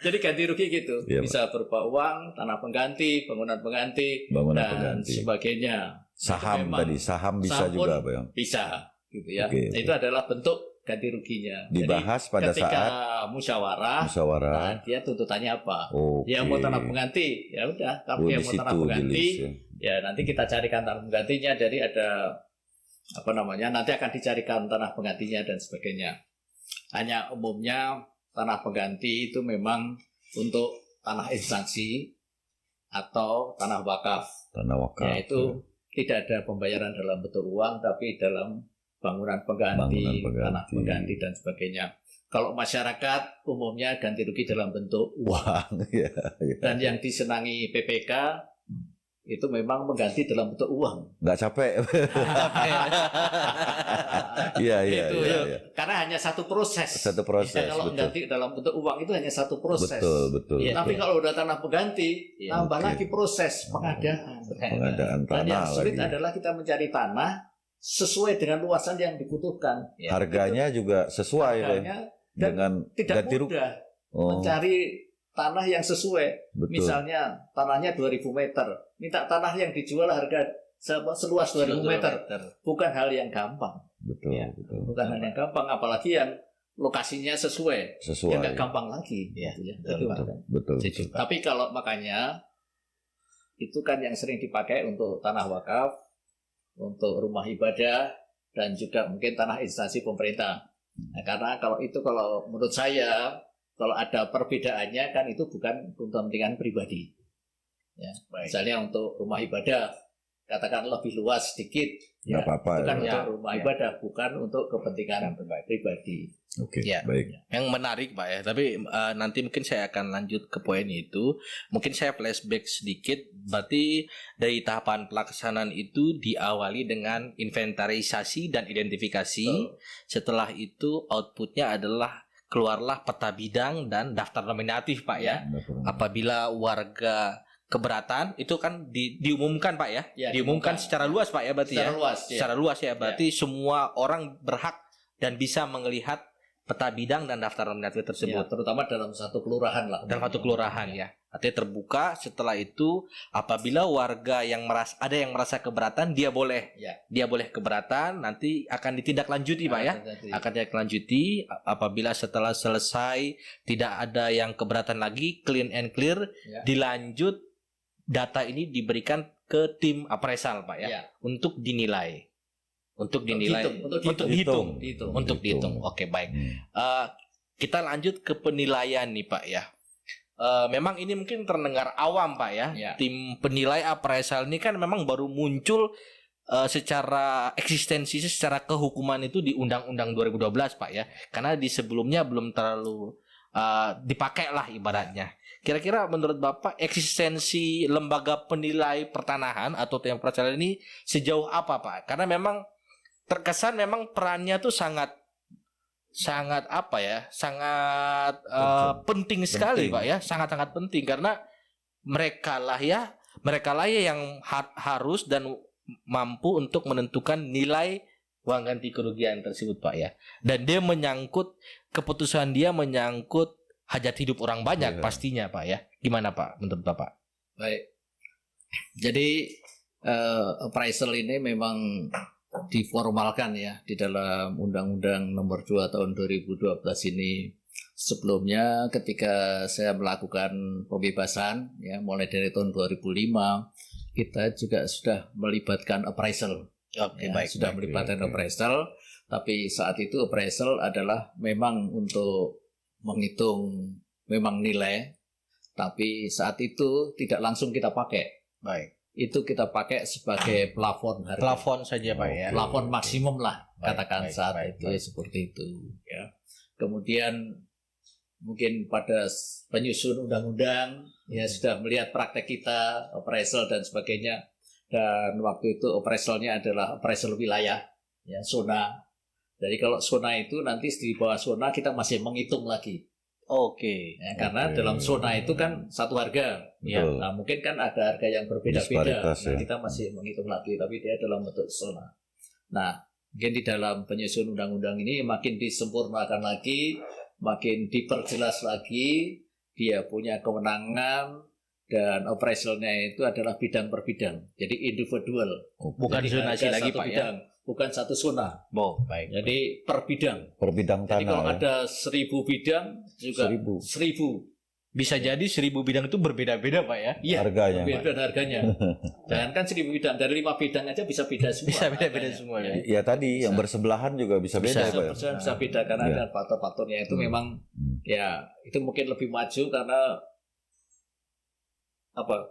Jadi ganti rugi gitu. Bisa berupa uang, tanah pengganti, bangunan pengganti, dan sebagainya. Saham bisa juga, Bang. Bisa, gitu ya. Itu adalah bentuk ganti ruginya. Dibahas pada ketika saat musyawarah. Nah, dia tuntutannya apa? Dia mau tanah pengganti, ya udah. Kalau dia mau tanah pengganti, ya nanti kita carikan tanah penggantinya. Jadi ada nanti akan dicarikan tanah penggantinya dan sebagainya. Hanya umumnya tanah pengganti itu memang untuk tanah instansi atau tanah wakaf. Yaitu tidak ada pembayaran dalam bentuk uang, tapi dalam bangunan pengganti, tanah pengganti, dan sebagainya. Kalau masyarakat umumnya ganti rugi dalam bentuk uang. Dan yang disenangi PPK itu memang mengganti dalam bentuk uang. Nggak capek. Iya. Karena hanya satu proses. betul. Kalau mengganti dalam bentuk uang itu hanya satu proses. Betul. Tapi kalau udah tanah pengganti, tambah lagi proses pengadaan. tanah. Dan yang sulit adalah kita mencari tanah sesuai dengan luasan yang dibutuhkan. Harganya juga sesuai dengan tidak ganti rugi. Mudah mencari tanah yang sesuai. Betul. Misalnya tanahnya 2000 meter. Minta tanah yang dijual harga seluas 2000 meter. Bukan hal yang gampang. Betul. Bukan hal yang gampang, apalagi yang lokasinya sesuai. Ya nggak gampang lagi. Betul. Tapi kalau makanya itu kan yang sering dipakai untuk tanah wakaf, untuk rumah ibadah, dan juga mungkin tanah instansi pemerintah. Nah, karena kalau menurut saya, kalau ada perbedaannya kan itu bukan untuk kepentingan pribadi. Ya, misalnya untuk rumah ibadah, katakan lebih luas sedikit, itu kan untuk rumah ibadah, bukan untuk kepentingan pribadi. Oke, ya, baik. Yang menarik, Pak ya. Tapi nanti mungkin saya akan lanjut ke poin itu. Mungkin saya flashback sedikit. Berarti dari tahapan pelaksanaan itu diawali dengan inventarisasi dan identifikasi. Setelah itu outputnya adalah keluarlah peta bidang dan daftar nominatif, Pak ya. Apabila warga keberatan itu kan diumumkan, Pak ya. Diumumkan secara luas, Pak ya, berarti secara luas ya. Berarti semua orang berhak dan bisa melihat peta bidang dan daftar nominatif tersebut. Terutama dalam satu kelurahan lah. Dalam satu kelurahan ya. Artinya terbuka. Setelah itu apabila warga yang ada yang merasa keberatan, dia boleh keberatan, nanti akan ditindaklanjuti, Pak ya. Akan ditindaklanjuti apabila setelah selesai tidak ada yang keberatan lagi, clean and clear, dilanjut data ini diberikan ke tim appraisal, Pak ya, untuk dinilai. Untuk dihitung. Oke, baik. Kita lanjut ke penilaian nih, Pak ya. Memang ini mungkin terdengar awam, Pak ya. Tim penilai appraisal ini kan memang baru muncul secara eksistensi, secara kehukuman itu di Undang-Undang 2012, Pak ya. Karena di sebelumnya belum terlalu dipakai lah ibaratnya. Kira-kira menurut Bapak eksistensi lembaga penilai pertanahan atau tim appraisal ini sejauh apa, Pak? Karena memang terkesan memang perannya tuh sangat penting sekali, Pak ya, sangat penting karena mereka lah ya yang harus dan mampu untuk menentukan nilai uang ganti kerugian tersebut, Pak ya, dan keputusan dia menyangkut hajat hidup orang banyak pastinya, Pak ya. Gimana, Pak, menurut Bapak? Baik, jadi appraisal ini memang diformalkan ya di dalam Undang-Undang Nomor 2 Tahun 2012 ini. Sebelumnya ketika saya melakukan pembebasan ya mulai dari tahun 2005, kita juga sudah melibatkan appraisal. Melibatkan appraisal, Tapi saat itu appraisal adalah memang untuk menghitung memang nilai, tapi saat itu tidak langsung kita pakai. Baik. Itu kita pakai sebagai plafon harga. Plafon saja Pak ya. Plafon maksimum lah, Baik, katakan baik, saat baik, itu baik. seperti itu. Ya. Kemudian mungkin pada penyusun undang-undang ya sudah melihat praktek kita, appraisal dan sebagainya. Dan waktu itu appraisalnya adalah appraisal wilayah, ya zona. Jadi kalau zona itu nanti di bawah zona kita masih menghitung lagi. Oke. Ya, karena Oke. dalam zona itu kan satu harga. Ya. Betul. Nah mungkin kan ada harga yang berbeda-beda. Disparitas, Nah ya. kita masih menghitung lagi, tapi dia dalam bentuk zona. Nah mungkin di dalam penyusun undang-undang ini makin disempurnakan lagi, makin diperjelas lagi. Dia punya kewenangan dan appraisalnya itu adalah bidang per bidang. Jadi individual. Bukan Jadi zonasi harga lagi satu Pak ya. bidang, bukan satu zona. Baik. Jadi per bidang. Per bidang Jadi kalau tanah ya. ada 1000 bidang juga 1000. Bisa jadi 1000 bidang itu berbeda-beda Pak ya. Iya, Harganya. beda harganya. Jangankan 1000 bidang, dari 5 bidang aja bisa beda semua. Bisa beda-beda harganya. semua ya. Ya tadi yang bersebelahan juga bisa beda Bisa, Pak ya. Bisa beda karena Iya. ada faktor-faktornya itu memang Hmm. ya itu mungkin lebih maju karena apa?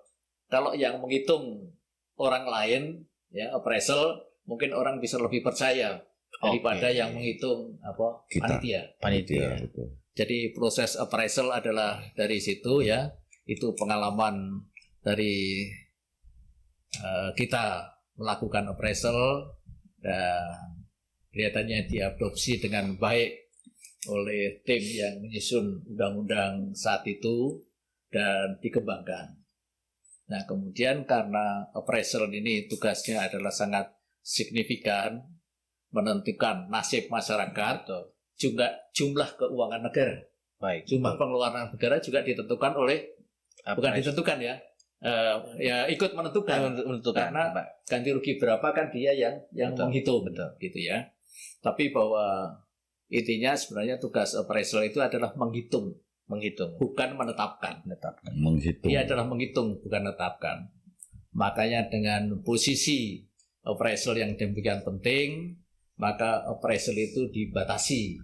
Kalau yang menghitung orang lain ya appraisal mungkin orang bisa lebih percaya daripada Oke. yang menghitung apa Kita. panitia. Panitia. Iya, betul. Jadi proses appraisal adalah dari situ ya. Itu pengalaman dari kita melakukan appraisal dan kelihatannya diadopsi dengan baik oleh tim yang menyusun undang-undang saat itu dan dikembangkan. Nah, kemudian karena appraisal ini tugasnya adalah sangat signifikan menentukan nasib masyarakat, juga jumlah keuangan negara. Baik. Jumlah pengeluaran negara juga ditentukan oleh bukan ditentukan ya, ya ikut menentukan karena Pak. ganti rugi berapa kan dia yang Betul, menghitung, betul. gitu ya. Tapi bahwa intinya sebenarnya tugas appraisal itu adalah menghitung, bukan menetapkan. Menghitung. Dia adalah menghitung, bukan menetapkan. Makanya dengan posisi appraisal yang demikian penting, maka appraisal itu dibatasi,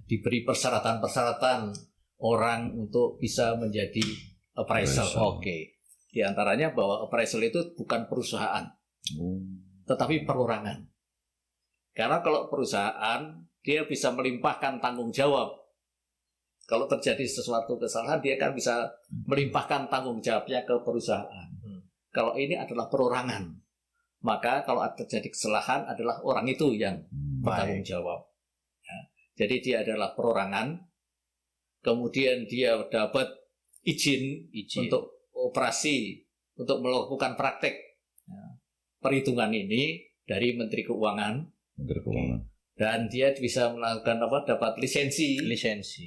diberi persyaratan-persyaratan orang untuk bisa menjadi appraisal. Oke. Di antaranya bahwa appraisal itu bukan perusahaan, tetapi perorangan. Karena kalau perusahaan, dia bisa melimpahkan tanggung jawab. Kalau terjadi sesuatu kesalahan, dia kan bisa melimpahkan tanggung jawabnya ke perusahaan. Kalau ini adalah perorangan, maka kalau terjadi kesalahan adalah orang itu yang bertanggung jawab. Ya. Jadi dia adalah perorangan, kemudian dia dapat izin untuk operasi, untuk melakukan praktek perhitungan ini dari Menteri Keuangan. Dan dia bisa melakukan dapat lisensi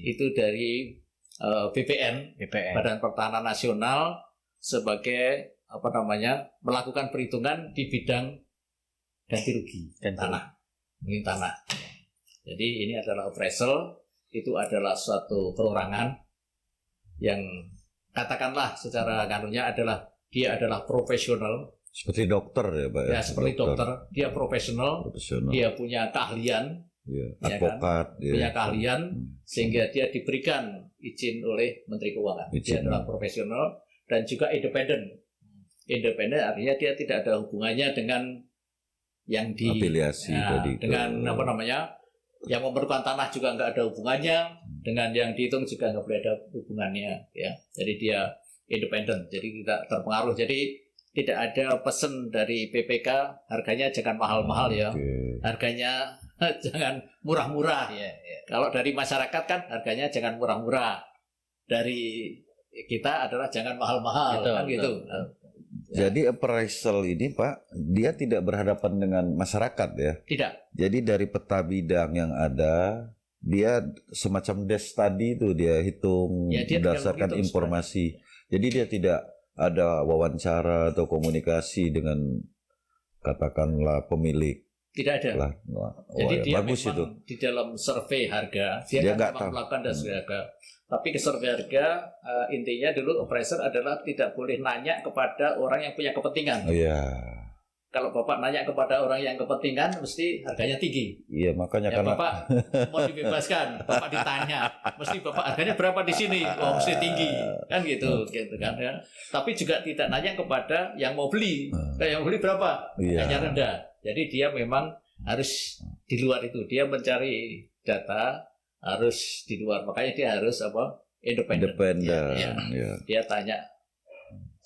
itu dari BPN, Badan Pertanahan Nasional, sebagai melakukan perhitungan di bidang ganti rugi tanah. Jadi ini adalah appraisal, itu adalah suatu perorangan yang katakanlah secara kanunya adalah dia adalah profesional. Seperti dokter ya Pak ya? Ya seperti dokter, dia profesional. Dia punya keahlian, ya, ya advokat, kan? Punya keahlian, sehingga dia diberikan izin oleh Menteri Keuangan. Dia adalah profesional dan juga independen. Independen artinya dia tidak ada hubungannya dengan yang di afiliasi tadi dengan yang memerlukan tanah juga nggak ada hubungannya, dengan yang dihitung juga nggak boleh ada hubungannya, ya. Jadi dia independen, jadi tidak terpengaruh. Jadi tidak ada pesan dari PPK harganya jangan mahal-mahal ya, harganya jangan murah-murah. Kalau dari masyarakat kan harganya jangan murah-murah, dari kita adalah jangan mahal-mahal, kan gitu. Jadi appraisal ini Pak, dia tidak berhadapan dengan masyarakat ya? Tidak. Jadi dari peta bidang yang ada, dia semacam desk study itu dia hitung dia berdasarkan informasi. Jadi dia tidak ada wawancara atau komunikasi dengan katakanlah pemilik. Tidak ada. Jadi dia bagus memang itu. di dalam survei harga, dia kan memang melakukan survei harga. Tapi ke survei harga, intinya dulu appraiser adalah tidak boleh nanya kepada orang yang punya kepentingan. Iya. kalau Bapak nanya kepada orang yang kepentingan, mesti harganya tinggi. Iya, makanya Ya, karena Bapak mau dibebaskan, Bapak ditanya, mesti Bapak harganya berapa di sini? Oh, mesti tinggi, kan gitu kan ya. Tapi juga tidak nanya kepada yang mau beli, yang mau beli berapa? Iya. Hanya rendah. Jadi dia memang harus di luar itu, dia mencari data harus di luar, makanya dia harus independen. Ya. Dia tanya,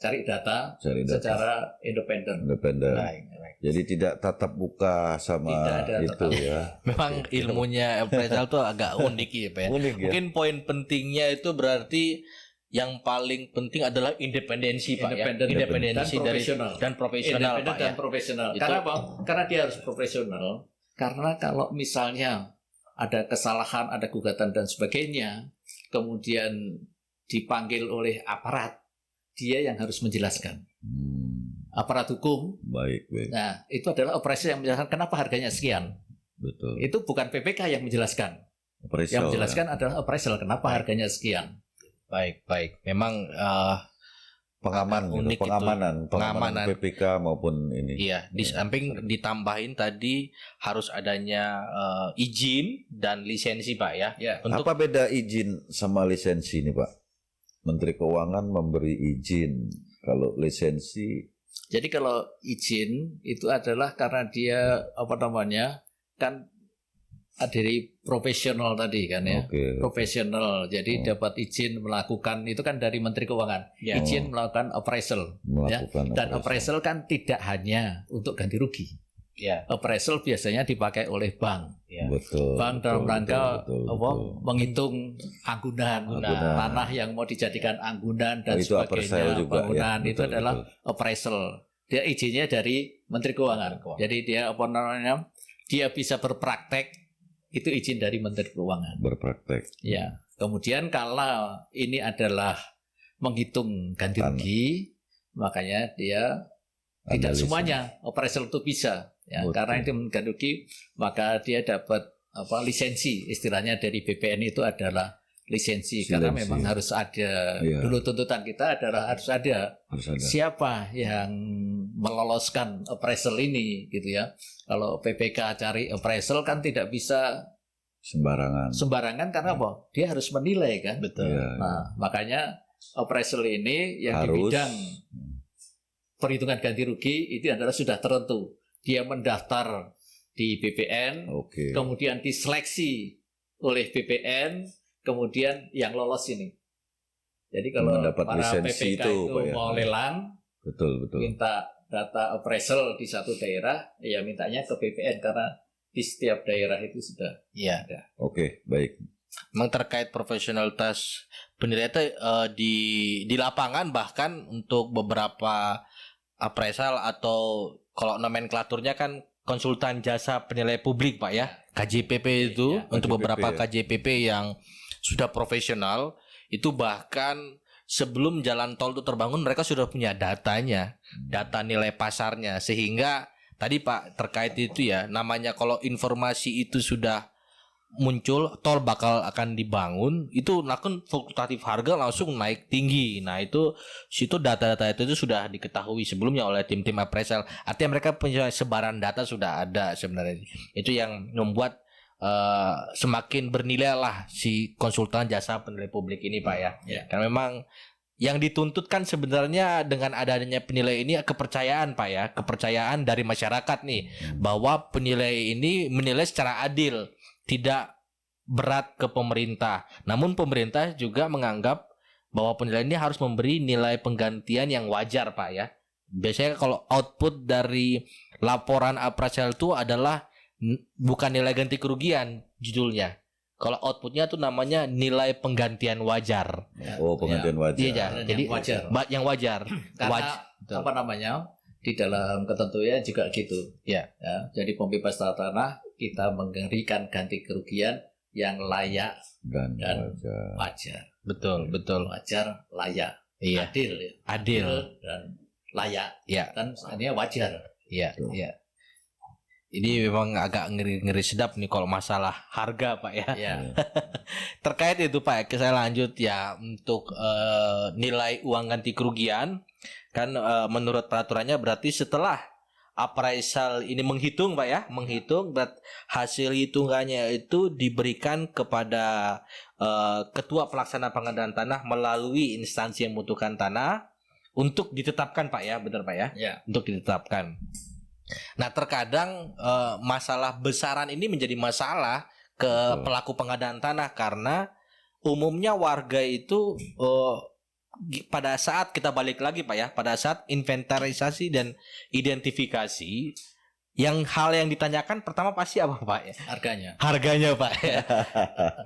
cari data secara independen. Baik. Jadi tidak tatap muka sama itu ya. Memang ilmunya appraisal tuh agak unik ya Pak ya. Unik, ya. Mungkin poin pentingnya itu berarti yang paling penting adalah independensi Pak ya. Independensi dan profesional Pak ya. Dan profesional. Itu, Karena apa? Karena dia harus profesional. Karena kalau misalnya ada kesalahan, ada gugatan dan sebagainya, kemudian dipanggil oleh aparat, dia yang harus menjelaskan. Aparat hukum. Baik. Nah, itu adalah operasi yang menjelaskan kenapa harganya sekian. Betul. Itu bukan PPK yang menjelaskan. Yang menjelaskan adalah appraisal kenapa harganya sekian. Baik. Memang pengamanan PPK maupun ini. Iya, di samping ditambahin tadi harus adanya izin dan lisensi Pak ya. Untuk apa beda izin sama lisensi ini Pak? Menteri Keuangan memberi izin, kalau lisensi. Jadi kalau izin itu adalah karena dia kan dari profesional tadi kan ya. Profesional. Jadi dapat izin melakukan itu kan dari Menteri Keuangan. Izin melakukan appraisal. Dan appraisal kan tidak hanya untuk ganti rugi. Appraisal biasanya dipakai oleh bank. Bank dalam rangka menghitung anggunan tanah yang mau dijadikan anggunan dan sebagainya. Bangunan itu adalah appraisal. Dia izinnya dari Menteri Keuangan. Jadi dia dia bisa berpraktek, itu izin dari Menteri Keuangan. Berpraktek. Ya. Kemudian kalau ini adalah menghitung ganti rugi, makanya dia tidak semuanya appraisal itu bisa. Ya, karena itu ganti rugi, maka dia dapat lisensi, istilahnya dari BPN itu adalah lisensi. Karena memang harus ada dulu tuntutan kita adalah harus ada siapa yang meloloskan appraisal ini gitu ya. Kalau PPK cari appraisal kan tidak bisa sembarangan karena apa? Dia harus menilai kan. Betul. Nah, makanya appraisal ini yang di bidang perhitungan ganti rugi itu adalah sudah tertentu. Dia mendaftar di BPN, kemudian diseleksi oleh BPN, kemudian yang lolos ini. Jadi kalau para PPK itu mau lelang, minta data appraisal di satu daerah, ya mintanya ke BPN karena di setiap daerah itu sudah ada. Baik. Memang terkait profesionalitas penilaian di lapangan, bahkan untuk beberapa appraisal atau kalau nomenklaturnya kan konsultan jasa penilai publik Pak ya, KJPP itu untuk beberapa KJPP yang sudah profesional itu bahkan sebelum jalan tol itu terbangun mereka sudah punya datanya, data nilai pasarnya, sehingga tadi Pak terkait itu ya, namanya kalau informasi itu sudah muncul tol bakal akan dibangun, itu langsung fluktuatif harga langsung naik tinggi. Nah itu situ data-data itu sudah diketahui sebelumnya oleh tim-tim appraisal. Artinya mereka punya sebaran data sudah ada sebenarnya. Itu yang membuat semakin bernilai lah si konsultan jasa penilai publik ini Pak ya. Karena memang yang dituntut kan sebenarnya dengan adanya penilai ini kepercayaan Pak ya, kepercayaan dari masyarakat nih bahwa penilai ini menilai secara adil, tidak berat ke pemerintah. Namun pemerintah juga menganggap bahwa penilaian ini harus memberi nilai penggantian yang wajar Pak ya. Biasanya kalau output dari laporan appraisal itu adalah bukan nilai ganti kerugian judulnya. Kalau outputnya itu namanya nilai penggantian wajar. Penggantian wajar. Iya, jadi wajar. Yang wajar. Karena di dalam ketentuan juga gitu. Jadi pembebas tanah kita memberikan ganti kerugian yang layak dan wajar. Betul. Wajar, layak, adil dan layak. Kan ini wajar. Ini memang agak ngeri sedap nih kalau masalah harga Pak ya. Terkait itu Pak, saya lanjut ya untuk nilai uang ganti kerugian kan menurut peraturannya berarti setelah appraisal ini menghitung Pak ya, menghitung dan hasil hitungannya itu diberikan kepada ketua pelaksana pengadaan tanah melalui instansi yang membutuhkan tanah untuk ditetapkan Pak ya, benar Pak ya? Ya. Untuk ditetapkan. Nah, terkadang masalah besaran ini menjadi masalah ke pelaku pengadaan tanah karena umumnya warga itu pada saat kita balik lagi Pak ya, pada saat inventarisasi dan identifikasi, hal yang ditanyakan pertama pasti apa Pak ya? Harganya Pak ya.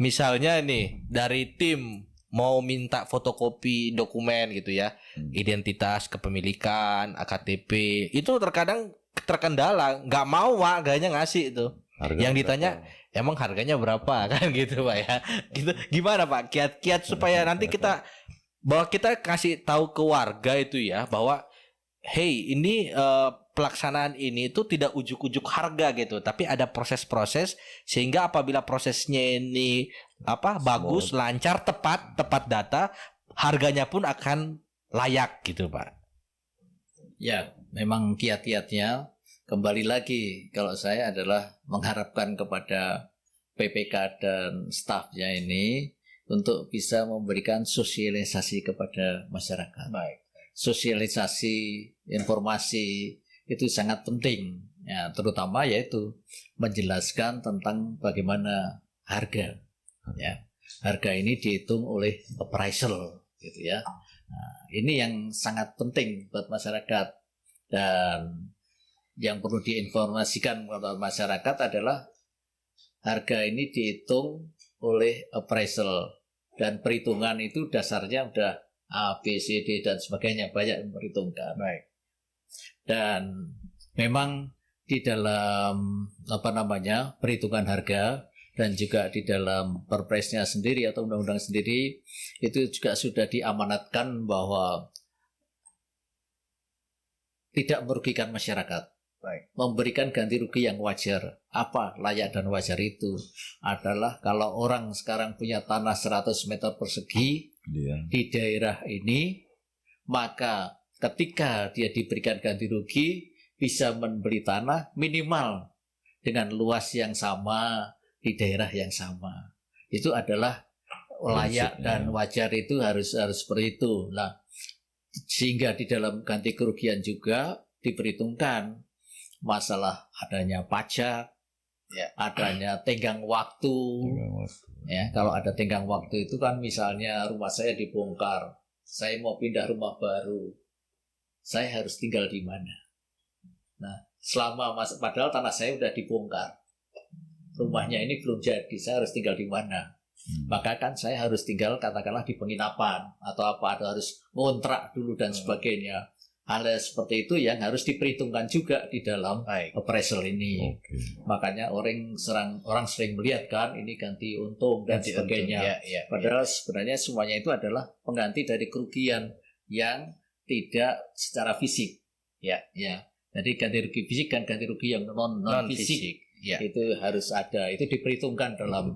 Misalnya nih dari tim mau minta fotokopi dokumen gitu ya, identitas kepemilikan, AKTP, itu terkadang terkendala, nggak mau warganya ngasih itu. Yang ditanya emang harganya berapa kan gitu Pak ya. Gitu gimana Pak? Kiat-kiat supaya nanti kita kasih tahu ke warga itu ya bahwa hey, ini pelaksanaan ini itu tidak ujuk-ujuk harga gitu, tapi ada proses-proses sehingga apabila prosesnya ini bagus, lancar, tepat data, harganya pun akan layak gitu Pak. Ya, memang kiat-kiatnya kembali lagi kalau saya adalah mengharapkan kepada PPK dan stafnya ini untuk bisa memberikan sosialisasi kepada masyarakat. Baik. Sosialisasi informasi itu sangat penting, ya, terutama yaitu menjelaskan tentang bagaimana harga. Ya, harga ini dihitung oleh appraisal, gitu ya. Nah, ini yang sangat penting buat masyarakat, dan yang perlu diinformasikan kepada masyarakat adalah harga ini dihitung oleh appraisal, dan perhitungan itu dasarnya udah A, B, C, D dan sebagainya, banyak memperhitungkan. Baik. Dan memang di dalam perhitungan harga dan juga di dalam perpresnya sendiri atau undang-undang sendiri itu juga sudah diamanatkan bahwa tidak merugikan masyarakat. Baik. Memberikan ganti rugi yang wajar. Apa layak dan wajar itu? Adalah kalau orang sekarang punya tanah 100 meter persegi di daerah ini, maka ketika dia diberikan ganti rugi bisa membeli tanah minimal dengan luas yang sama di daerah yang sama. Itu adalah layak dan wajar, itu harus seperti itu. Nah, sehingga di dalam ganti kerugian juga diperhitungkan masalah adanya pajak, ya, adanya tenggang waktu. Ya, kalau ada tenggang waktu itu kan misalnya rumah saya dibongkar, saya mau pindah rumah baru, saya harus tinggal di mana? Nah, padahal tanah saya udah dibongkar, rumahnya ini belum jadi, saya harus tinggal di mana? Maka kan saya harus tinggal katakanlah di penginapan atau atau harus ngontrak dulu dan sebagainya. Hal seperti itu yang harus diperhitungkan juga di dalam appraisal ini. Makanya orang sering melihat kan ini ganti untung dan sebagainya. Padahal sebenarnya semuanya itu adalah pengganti dari kerugian yang tidak secara fisik. Jadi ganti rugi fisik dan ganti rugi yang non fisik. Itu harus ada, itu diperhitungkan dalam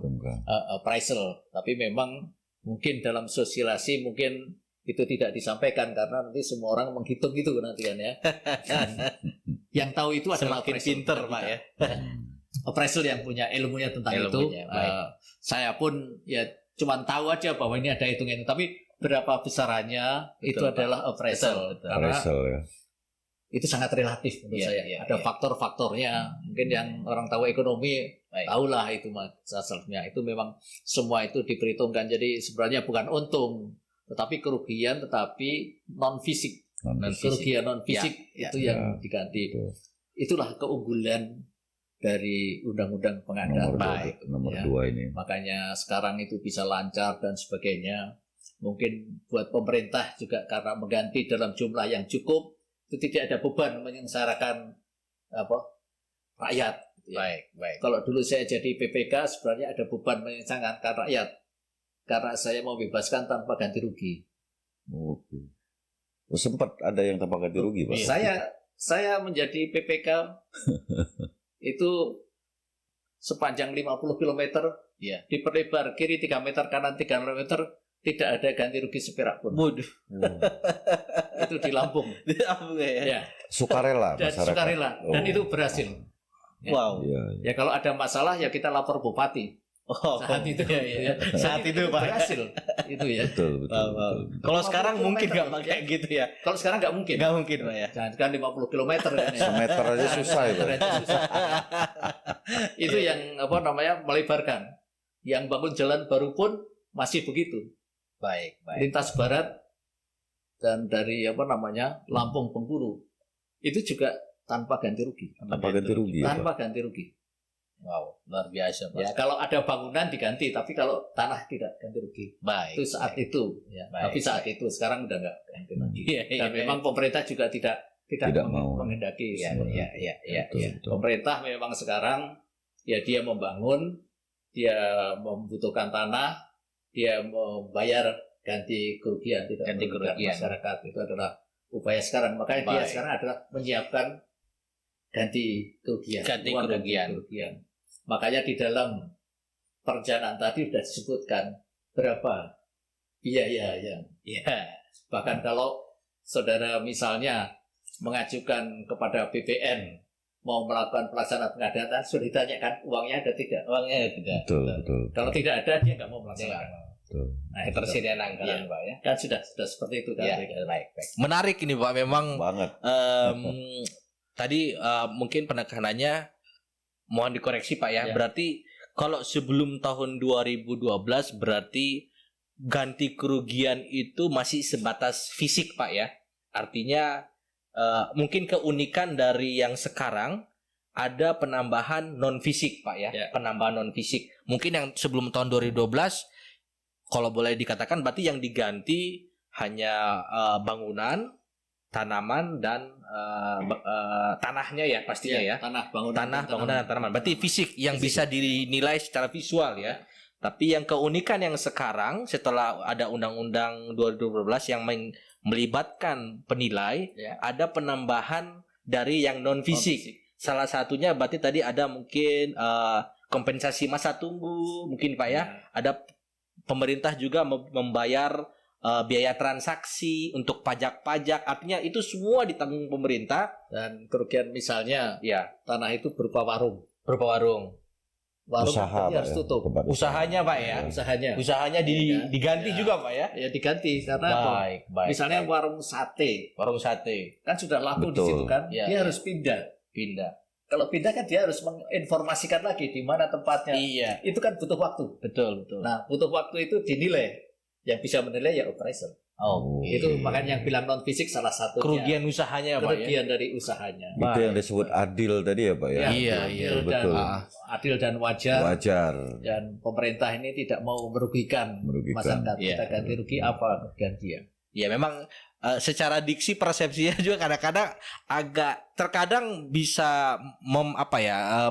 appraisal. Tapi memang mungkin dalam sosialisasi mungkin itu tidak disampaikan karena nanti semua orang menghitung itu nanti kan ya. Yang tahu itu adalah semakin pinter Pak ya. Appraisal yang punya ilmunya tentang itu. Saya pun ya cuman tahu aja bahwa ini ada hitungan, tapi berapa besarannya itu adalah appraisal. Karena ya. Itu sangat relatif menurut saya. Ada faktor-faktornya. Mungkin yang orang tahu ekonomi tahulah itu masalahnya. Itu memang semua itu diperhitungkan. Jadi sebenarnya bukan untung, tetapi kerugian, tetapi non fisik. Kerugian non fisik itu yang diganti. Itulah keunggulan dari undang-undang pengadaan nomor 2 ini. Makanya sekarang itu bisa lancar dan sebagainya. Mungkin buat pemerintah juga karena mengganti dalam jumlah yang cukup, itu tidak ada beban menyengsarakan rakyat. Baik. Kalau dulu saya jadi PPK sebenarnya ada beban menyengsarakan rakyat karena saya mau bebaskan tanpa ganti rugi. Sempat ada yang tanpa ganti rugi, Pak. Saya menjadi PPK itu sepanjang 50 km diperlebar kiri 3 meter, kanan 3 meter, tidak ada ganti rugi seperak pun. Waduh. Itu di Lampung. Di Lampung ya. Ya. Sukarela Dan masyarakat. sukarela. Dan Oh. itu berhasil. Ya. Wow. Iya, iya. Ya kalau ada masalah ya kita lapor bupati. Oh, Saat itu ya, ya. saat itu Pak. berhasil. Itu ya. Betul, betul, Wow, wow. betul. Kalau sekarang 50 mungkin nggak kilometer, kayak gitu ya. Kalau sekarang nggak mungkin. Nggak mungkin Pak ya. Jangan kan 50 km kan ya. Semeter aja susah itu. Semeter aja susah. Itu yang melebarkan. Yang bangun jalan baru pun masih begitu. Baik, baik. Lintas barat dan dari Lampung Bengkulu itu juga tanpa ganti rugi. Tanpa ganti rugi. ya, Tanpa Pak? ganti rugi. Wow, luar biasa Pak. Ya, kalau ada bangunan diganti, tapi kalau tanah tidak ganti rugi. Baik. Itu saat baik. itu. Ya. Baik, Tapi saat itu sekarang udah nggak ganti lagi. Iya, iya, Dan memang pemerintah juga tidak mau. menghendaki. Iya, seperti iya, itu. iya, iya, Betul, iya. betul. Pemerintah memang sekarang ya dia membangun, dia membutuhkan tanah, dia membayar ganti kerugian, tidak Ganti merugikan kerugian. masyarakat. Itu adalah upaya sekarang. Makanya dia Baik. sekarang adalah menyiapkan ganti kerugian. Ganti uang kerugian. Makanya di dalam perencanaan tadi sudah disebutkan berapa biaya yang Iya. bahkan kalau saudara misalnya mengajukan kepada BPN mau melakukan pelaksanaan pengadaan sudah ditanyakan uangnya ada tidak. Uangnya tidak. Betul, betul. Kalau tidak ada dia nggak mau melaksanakan. Betul. Nah, itu Ketersediaan anggaran Iya. Pak ya. kan sudah seperti itu kan. Iya, baik, baik. Menarik ini Pak, memang Banget. tadi mungkin penekanannya mohon dikoreksi Pak ya. Ya. Berarti kalau sebelum tahun 2012 berarti ganti kerugian itu masih sebatas fisik Pak ya. Artinya mungkin keunikan dari yang sekarang ada penambahan non fisik Pak ya. Ya. Penambahan non fisik. Mungkin yang sebelum tahun 2012 kalau boleh dikatakan berarti yang diganti hanya bangunan, tanaman dan tanahnya ya pastinya ya. Tanah, bangunan, Tanah, bangunan dan tanaman. Berarti fisik yang bisa dinilai secara visual ya. Tapi yang keunikan yang sekarang setelah ada Undang-Undang 2012 yang melibatkan penilai, Ya. ada penambahan dari yang non fisik. Salah satunya berarti tadi ada mungkin kompensasi masa tunggu, mungkin Pak ya. Ada pemerintah juga membayar biaya transaksi untuk pajak-pajak, artinya itu semua ditanggung pemerintah. Dan kerugian misalnya Ya, tanah itu berupa warung. berupa warung. Warung Usaha, nanti Pak, harus ya. tutup. Tempat usaha. Usahanya Pak ya. Usahanya. Usahanya Ya. diganti Ya. juga Pak ya. Ya diganti karena apa? Baik, baik. Misalnya baik. warung sate warung sate kan sudah laku di Betul. situ kan, Ya, dia ya. harus pindah. pindah. Kalau pindah kan dia harus menginformasikan lagi di mana tempatnya. Iya, Itu kan butuh waktu. betul, betul. Nah, butuh waktu itu dinilai. Yang bisa menilai ya appraiser. Oh, Itu makanya yang bilang non fisik salah satunya. kerugian usahanya Pak ya. Kerugian dari usahanya. Itu yang disebut adil tadi ya Pak ya. Ya, Iya, adil iya, dan betul. adil dan wajar. Wajar. Dan pemerintah ini tidak mau merugikan masyarakat. Iya. Kita ganti rugi apa ganti ya. Ya memang secara diksi persepsinya juga kadang-kadang agak terkadang bisa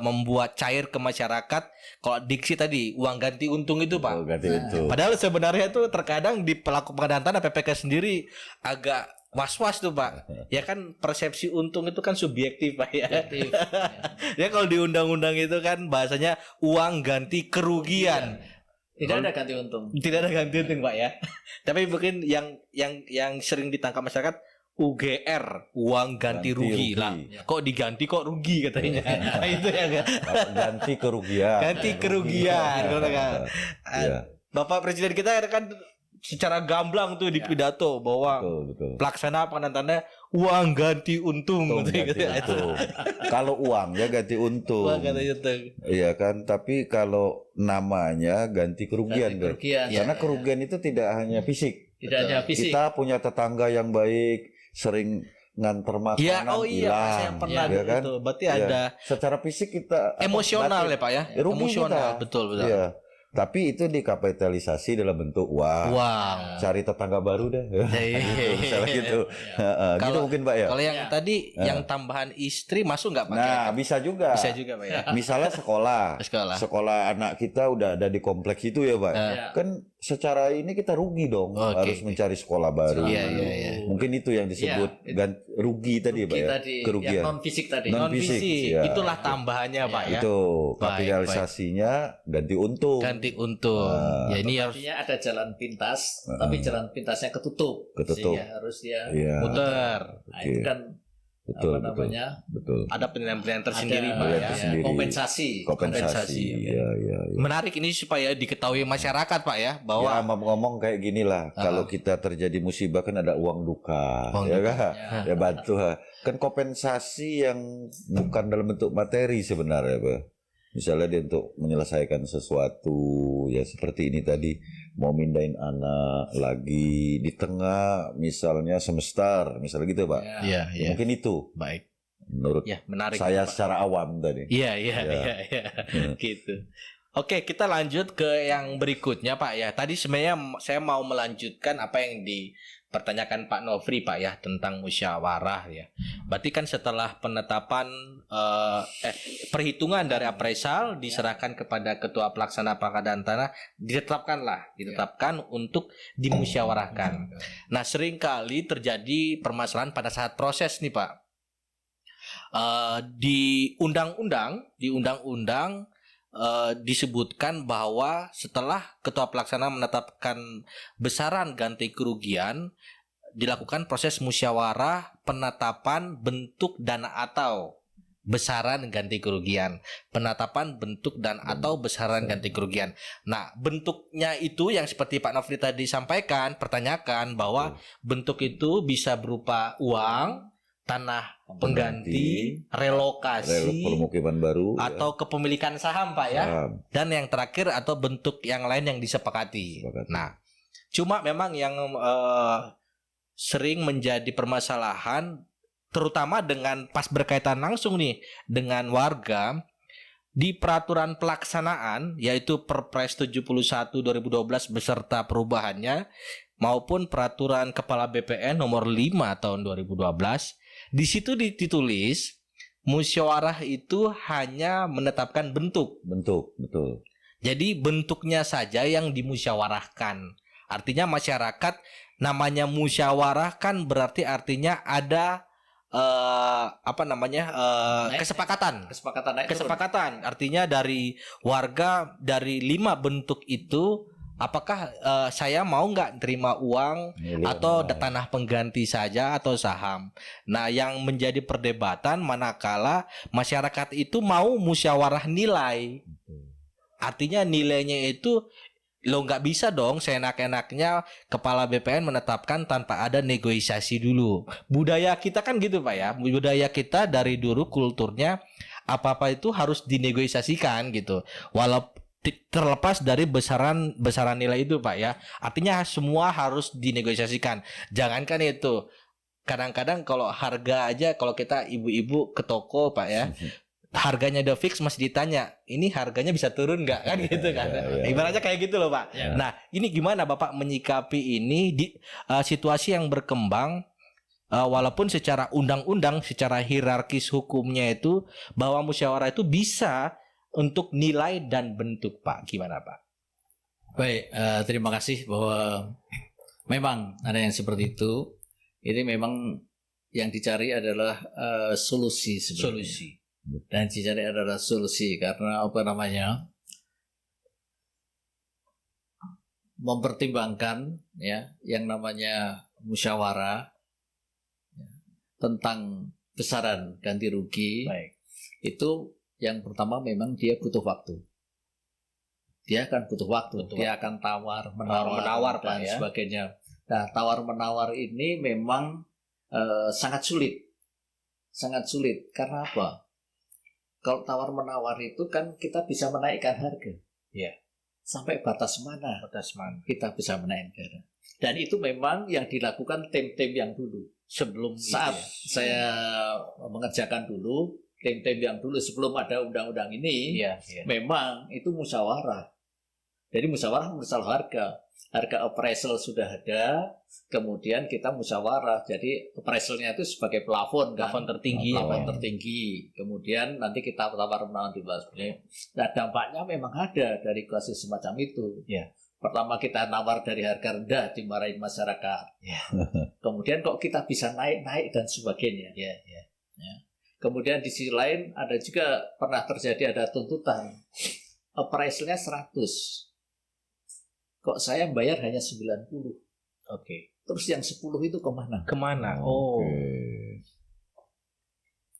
membuat cair ke masyarakat. Kalau diksi tadi uang ganti untung itu Pak. Oh, ganti itu. Padahal sebenarnya itu terkadang di pelaku pengadaan tanah PPK sendiri agak was-was tuh Pak. Ya kan persepsi untung itu kan subjektif Pak ya. Aktif. Ya kalau di undang-undang itu kan bahasanya uang ganti kerugian. Tidak ada ganti untung. Tidak ada ganti untung Pak ya. Tapi mungkin yang sering ditangkap masyarakat UGR, uang ganti rugi lah. Kok diganti kok rugi katanya. Nah, itu ya. Ganti kerugian. Ganti kerugian. Iya. Bapak Presiden kita kan secara gamblang tuh di pidato bahwa Betul. pelaksana pengadaan uang ganti untung gitu. Untung. Kalau uang ya ganti untung. Uang ganti untung. Iya kan, tapi kalau namanya ganti kerugian, Ganti kerugian. karena Ya, kerugian itu tidak hanya fisik. Tidak hanya fisik. Kita punya tetangga yang baik, sering nganter makanan Ya, oh iya, hilang, saya pernah ya kan? itu. Berarti Ya. ada Secara fisik kita emosional batin, ya Pak ya. rugi Emosional, kita. betul. Iya. Tapi itu dikapitalisasi dalam bentuk uang. Uang. Cari tetangga baru deh. Iya. Misalnya gitu. Gitu Kalau- mungkin Pak ya. Kalau yang Ya. tadi yang tambahan istri masuk nggak pakai? Nah, bisa juga. Bisa juga Pak ya. Misalnya sekolah. Sekolah. Sekolah anak kita udah ada di kompleks itu ya Pak. Ya. Kan secara ini kita rugi dong, harus mencari sekolah baru. Mungkin itu yang disebut rugi tadi Pak ya, kerugian. Non fisik tadi. Non fisik, itulah tambahannya Pak ya. Itu kapitalisasinya ganti untung. Ya ini harus artinya ada jalan pintas, tapi jalan pintasnya ketutup. Sehingga harus dia muter. Nah, itu kan betul. Ada penilaian tersendiri Pak ya. Kompensasi. Ya. Menarik ini supaya diketahui masyarakat Pak ya, bahwa ngomong kayak gini lah, kalau kita terjadi musibah kan ada uang duka, kan? Ya bantu kan kompensasi yang bukan dalam bentuk materi sebenarnya Pak. Misalnya dia untuk menyelesaikan sesuatu ya seperti ini tadi, mau mindahin anak lagi di tengah misalnya semester misalnya gitu Pak. Mungkin itu baik menurut menarik, saya Pak. Secara awam tadi. Iya. Gitu. Oke, kita lanjut ke yang berikutnya Pak ya. Tadi sebenarnya saya mau melanjutkan apa yang dipertanyakan Pak Nofri Pak ya, tentang musyawarah ya. Berarti kan setelah penetapan perhitungan dari appraisal diserahkan kepada ketua pelaksana pengadaan tanah, ditetapkan untuk dimusyawarahkan. Nah, seringkali terjadi permasalahan pada saat proses nih Pak. Di undang-undang disebutkan bahwa setelah ketua pelaksana menetapkan besaran ganti kerugian, dilakukan proses musyawarah penetapan bentuk dan atau besaran ganti kerugian. Penetapan bentuk dan atau besaran ganti kerugian. Nah, bentuknya itu yang seperti Pak Nofri tadi sampaikan, pertanyakan bahwa bentuk itu bisa berupa uang, tanah pengganti, relokasi, pemukiman baru, atau kepemilikan saham Pak ya. Dan yang terakhir atau bentuk yang lain yang disepakati. Nah, cuma memang yang sering menjadi permasalahan, terutama dengan pas berkaitan langsung nih dengan warga, di peraturan pelaksanaan yaitu Perpres 71 2012 beserta perubahannya maupun peraturan Kepala BPN nomor 5 tahun 2012, di situ ditulis musyawarah itu hanya menetapkan bentuk. Betul. Jadi bentuknya saja yang dimusyawarahkan. Artinya masyarakat, namanya musyawarah kan berarti artinya ada kesepakatan. Artinya dari warga, dari 5 bentuk itu, apakah saya mau nggak terima uang atau tanah pengganti saja atau saham. Nah, yang menjadi perdebatan manakala masyarakat itu mau musyawarah nilai. Artinya nilainya itu nggak bisa dong seenak-enaknya kepala BPN menetapkan tanpa ada negosiasi dulu. Budaya kita kan gitu Pak ya. Budaya kita dari dulu kulturnya apa-apa itu harus dinegosiasikan gitu. Walaupun terlepas dari besaran nilai itu Pak ya. Artinya semua harus dinegosiasikan. Jangankan itu, kadang-kadang kalau harga aja, kalau kita ibu-ibu ke toko Pak ya, harganya udah fix masih ditanya, ini harganya bisa turun nggak kan gitu kan. Ibaratnya kayak gitu loh Pak. Nah, ini gimana Bapak menyikapi ini di situasi yang berkembang, walaupun secara undang-undang, secara hierarkis hukumnya itu bahwa musyawarah itu bisa untuk nilai dan bentuk Pak. Gimana Pak? Baik, terima kasih bahwa memang ada yang seperti itu. Ini memang yang dicari adalah solusi sebenarnya. Dan dicari adalah solusi karena mempertimbangkan ya yang namanya musyawarah tentang besaran ganti rugi. Itu yang pertama memang dia butuh waktu. Dia akan butuh waktu. Dia akan tawar menawar dan sebagainya. Nah, tawar menawar ini memang sangat sulit. Sangat sulit. Karena apa? Kalau tawar menawar itu kan kita bisa menaikkan harga. Sampai batas mana kita bisa menaikkan harga. Dan itu memang yang dilakukan tim-tim yang dulu. Sebelum saat saya mengerjakan dulu, tim-tim yang dulu sebelum ada undang-undang ini, memang itu musyawarah. Jadi musyawarah harga appraisal sudah ada, kemudian kita musyawarah. Jadi appraisalnya itu sebagai plafon tertinggi. Kemudian nanti kita tawar menawar di bawah. Nah, dampaknya memang ada dari kasus semacam itu. Pertama kita nawar dari harga rendah, dimarahin masyarakat. Ya. Kemudian kok kita bisa naik dan sebagainya. Ya. Kemudian di sisi lain ada juga pernah terjadi ada tuntutan appraisal-nya 100. Kok saya bayar hanya 90? Oke. Terus yang 10 itu kemana? Kemana?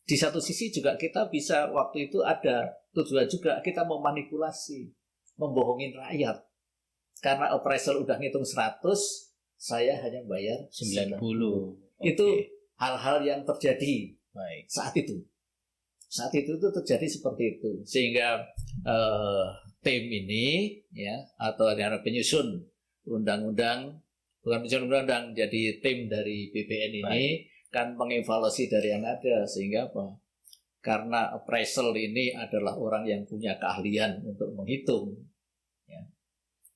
Di satu sisi juga kita bisa waktu itu ada tujuan juga kita memanipulasi, membohongin rakyat. Karena appraisal udah ngitung 100, saya hanya bayar 90. Itu hal-hal yang terjadi saat itu. Saat itu terjadi seperti itu. Sehingga tim ini ya atau yang penyusun undang-undang, bukan penyusun undang-undang, jadi tim dari BPN ini kan mengevaluasi dari yang ada. Sehingga apa? Karena appraisal ini adalah orang yang punya keahlian untuk menghitung.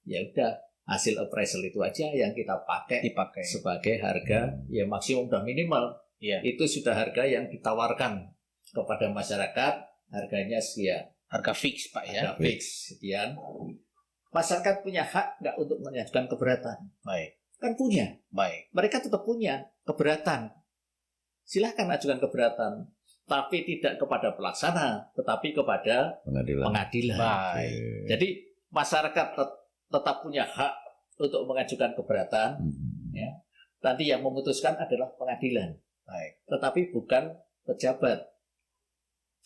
Ya udah, hasil appraisal itu aja yang kita dipakai sebagai harga ya maksimum dan minimal. Itu sudah harga yang ditawarkan kepada masyarakat, harganya sekian. Harga fix, Pak, ya. Harga fix sekian. Masyarakat punya hak nggak untuk mengajukan keberatan? Baik. Kan punya. Baik. Mereka tetap punya keberatan. Silahkan ajukan keberatan, tapi tidak kepada pelaksana, tetapi kepada pengadilan. Baik. Jadi masyarakat tetap punya hak untuk mengajukan keberatan. Ya. Nanti yang memutuskan adalah pengadilan. Baik. Tetapi bukan pejabat.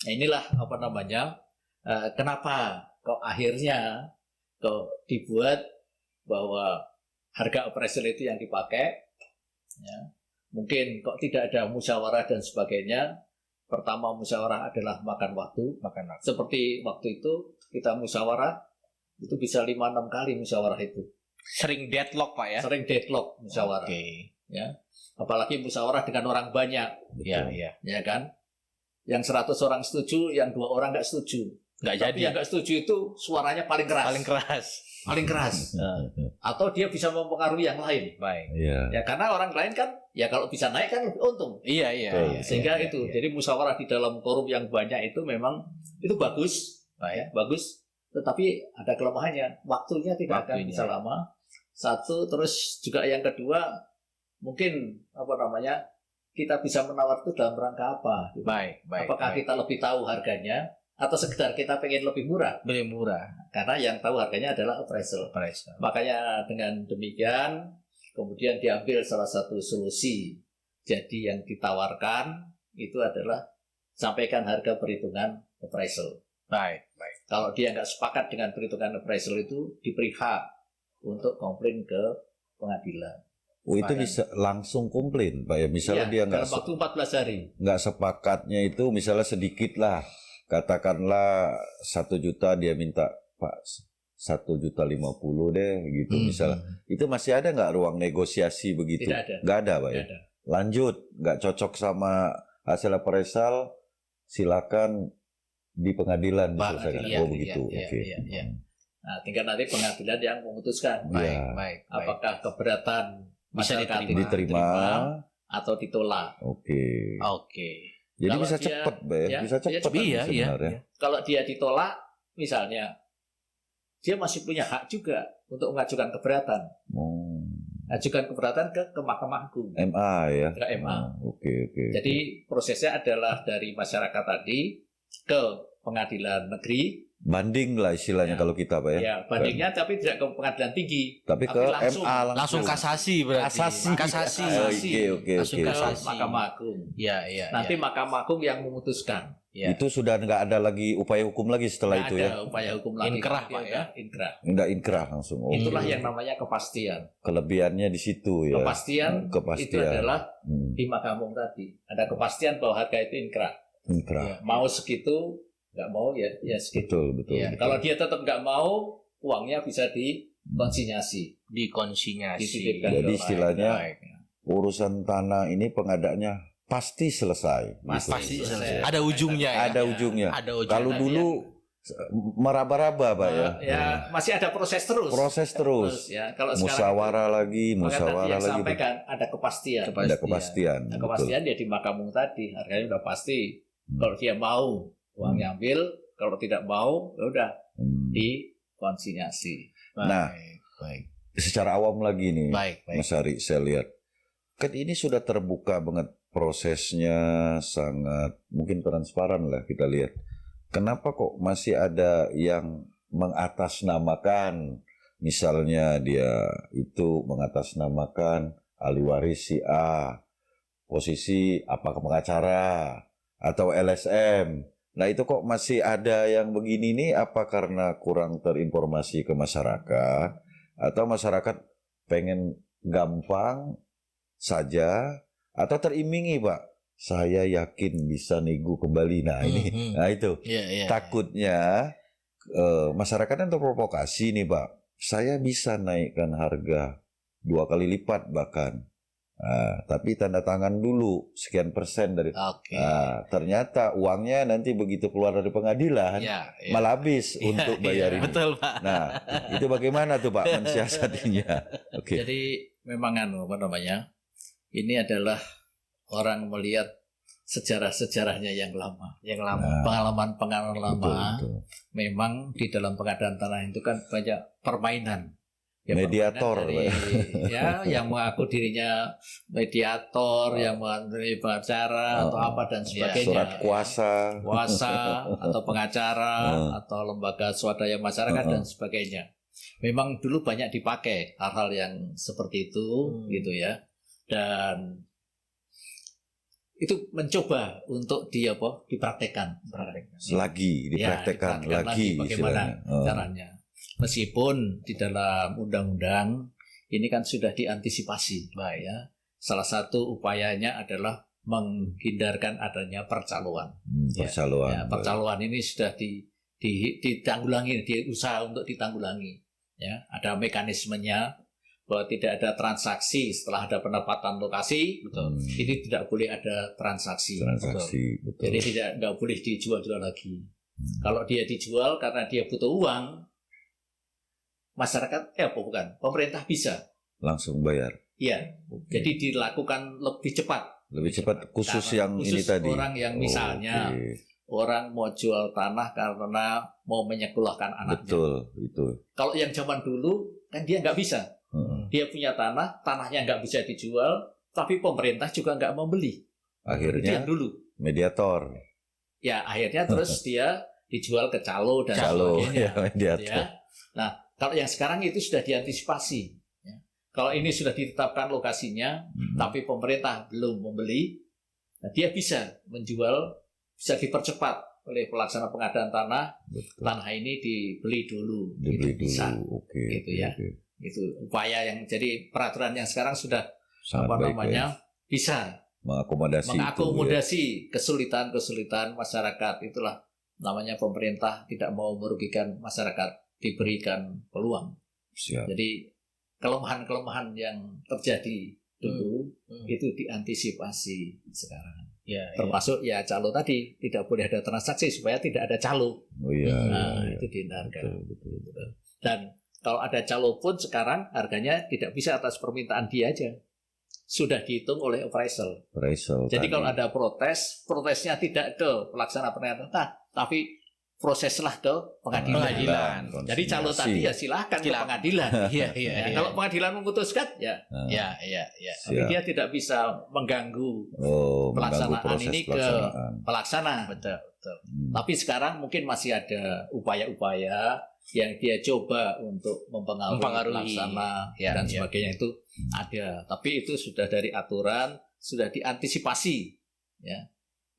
Nah, inilah kenapa kok akhirnya kok dibuat bahwa harga appraisal itu yang dipakai. Ya. Mungkin kok tidak ada musyawarah dan sebagainya. Pertama musyawarah adalah makan waktu. Seperti waktu itu kita musyawarah, itu bisa 5-6 kali musyawarah itu. Sering deadlock, Pak, ya? Sering deadlock musyawarah. Ya. Apalagi musyawarah dengan orang banyak. Iya. Ya kan? Yang 100 orang setuju, yang 2 orang nggak setuju. Nggak Tapi jadi. yang nggak setuju itu suaranya paling keras. Paling keras. Atau dia bisa mempengaruhi yang lain. Baik. Ya karena orang lain kan, ya kalau bisa naik kan lebih untung. Iya. Sehingga itu. Jadi musyawarah di dalam forum yang banyak itu memang itu bagus. Ya, bagus. Tetapi ada kelemahannya, waktunya tidak akan bisa lama. Satu, terus juga yang kedua, mungkin kita bisa menawar itu dalam rangka apa? Gitu. Baik. Apakah kita lebih tahu harganya, atau sekedar kita pengen lebih murah? Lebih murah. Karena yang tahu harganya adalah appraisal. Makanya dengan demikian, kemudian diambil salah satu solusi. Jadi yang ditawarkan itu adalah sampaikan harga perhitungan appraisal. Baik. Kalau dia nggak sepakat dengan perhitungan appraisal itu, diberi hak untuk komplain ke pengadilan. Itu bisa langsung komplain, Pak, ya? Misalnya dia dalam waktu 14 hari. Nggak sepakatnya itu misalnya sedikit lah. Katakanlah 1 juta dia minta, Pak, 1.050.000 deh, gitu misalnya. Itu masih ada nggak ruang negosiasi begitu? Tidak ada. Nggak ada, Pak, ya? Lanjut, nggak cocok sama hasil appraisal, silakan di pengadilan diselesaikan. Begitu. Oke. Nah, tinggal nanti pengadilan yang memutuskan. Baik. Apakah keberatan bisa masyarakat diterima atau ditolak. Oke. Jadi Kalau bisa dia- cepat, Pak, ya? Bisa cepat sebenarnya. Kalau dia ditolak, misalnya, dia masih punya hak juga untuk mengajukan keberatan. Ajukan keberatan ke Mahkamah Agung. MA ya. Ke MA. Oke. Jadi prosesnya adalah dari masyarakat tadi ke pengadilan negeri. Banding lah istilahnya Ya. kalau kita, Pak, ya. Ya, bandingnya tapi tidak ke pengadilan tinggi. Tapi ke MA Langsung kasasi berarti. Kasasi. Oke. Langsung Ke kasasi. Mahkamah Agung. Iya. Nanti Mahkamah Agung yang memutuskan. Ya. Itu sudah nggak ada lagi upaya hukum lagi setelah Nggak itu, ada ya. upaya hukum lagi. Inkrah, Dia Pak, ya? udah Inkrah. Nggak inkrah langsung. Itulah yang namanya kepastian. Kelebihannya di situ, ya. Kepastian itu adalah di Mahkamah Agung tadi. Ada kepastian bahwa harga itu inkrah. Inkrah. Mau segitu, nggak mau ya segitu. Betul. Ya, kalau dia tetap nggak mau, uangnya bisa dikonsinyasi. Dikonsinyasi. Dititipkan Jadi ke istilahnya baik. urusan tanah ini pengadaannya pasti selesai. Pasti Gitu. selesai. Ada ujungnya ya. Ada ujungnya. Ada ujungnya. Kalau dulu meraba-raba, Pak, ya. Ya, masih ada proses terus. Proses terus. ya. Kalau Musyawarah lagi, sekarang musyawarah yang lagi. sampaikan ada kepastian. Ada kepastian. Nah, betul. kepastian ya di Mahkamah Agung tadi harganya udah pasti. Kalau dia mau uangnya ambil, kalau tidak mau ya udah dikonsinyasi. Nah, Baik. Secara awam lagi nih, Baik. Mas Ari, saya lihat kan ini sudah terbuka banget prosesnya, sangat mungkin transparan lah kita lihat. Kenapa kok masih ada yang mengatasnamakan, misalnya dia itu mengatasnamakan ahli waris si A, posisi apakah pengacara atau LSM. Nah itu kok masih ada yang begini nih, apa karena kurang terinformasi ke masyarakat, atau masyarakat pengen gampang saja, atau teriming-imingi Pak, saya yakin bisa nego kembali. Nah ini, nah itu takutnya masyarakat kan terprovokasi nih Pak, saya bisa naikkan harga 2 kali lipat bahkan. Nah, tapi tanda tangan dulu sekian persen dari. Nah, ternyata uangnya nanti begitu keluar dari pengadilan malah habis untuk bayar ini. Betul Pak. Nah, itu bagaimana tuh Pak mensiasatinya? Oke. Jadi memang apa namanya? Ini adalah orang melihat sejarah-sejarahnya yang lama. Nah, Pengalaman-pengalaman lama. betul. Memang di dalam pengadaan tanah itu kan banyak permainan. Ya, Mediator, dari, ya, yang mengaku dirinya mediator, yang mengenai pengacara atau apa dan sebagainya. Surat kuasa atau pengacara atau lembaga swadaya masyarakat dan sebagainya. Memang dulu banyak dipakai hal-hal yang seperti itu, gitu ya. Dan itu mencoba untuk dipraktekkan. Lagi dipraktekkan lagi bagaimana caranya. Meskipun di dalam undang-undang ini kan sudah diantisipasi, ya. Salah satu upayanya adalah menghindarkan adanya percaloan. Percaloan ini sudah ditanggulangi, diusaha untuk ditanggulangi. Ya, ada mekanismenya bahwa tidak ada transaksi setelah ada penempatan lokasi, betul. Ini tidak boleh ada transaksi. Betul. Jadi nggak boleh dijual-jual lagi. Kalau dia dijual karena dia butuh uang, masyarakat pemerintah bisa langsung bayar. Iya. Jadi dilakukan lebih cepat. Khusus yang ini tadi. Orang yang misalnya orang mau jual tanah karena mau menyekolahkan anaknya. Betul, itu. Kalau yang zaman dulu kan dia nggak bisa. Dia punya tanahnya nggak bisa dijual, tapi pemerintah juga nggak mau beli. Akhirnya dulu mediator. Ya, akhirnya terus dia dijual ke calo dan sebagainya. Mediator. Ya. Nah, kalau yang sekarang itu sudah diantisipasi. Ya. Kalau ini sudah ditetapkan lokasinya, tapi pemerintah belum membeli, nah dia bisa menjual, bisa dipercepat oleh pelaksana pengadaan tanah. Betul. Tanah ini dibeli dulu. Bisa. Gitu ya. Itu upaya yang jadi peraturan yang sekarang sudah sangat baik, bisa mengakomodasi kesulitan-kesulitan masyarakat. Itulah namanya pemerintah tidak mau merugikan masyarakat, diberikan peluang. Siap. Jadi kelemahan-kelemahan yang terjadi dulu itu diantisipasi sekarang. Termasuk calo tadi, tidak boleh ada transaksi supaya tidak ada calo. Itu dihindarkan. Betul. Dan kalau ada calo pun sekarang harganya tidak bisa atas permintaan dia aja. Sudah dihitung oleh appraisal. Jadi kalau ada protesnya tidak ke pelaksana pengadaan tanah, tapi proseslah ke pengadilan. Jadi calo tadi silahkan ke pengadilan. Kalau pengadilan memutuskan, tapi dia tidak bisa mengganggu pelaksanaan ini ke pelaksana. Betul. Tapi sekarang mungkin masih ada upaya-upaya yang dia coba untuk mempengaruhi pelaksana dan sebagainya itu ada. Tapi itu sudah dari aturan, sudah diantisipasi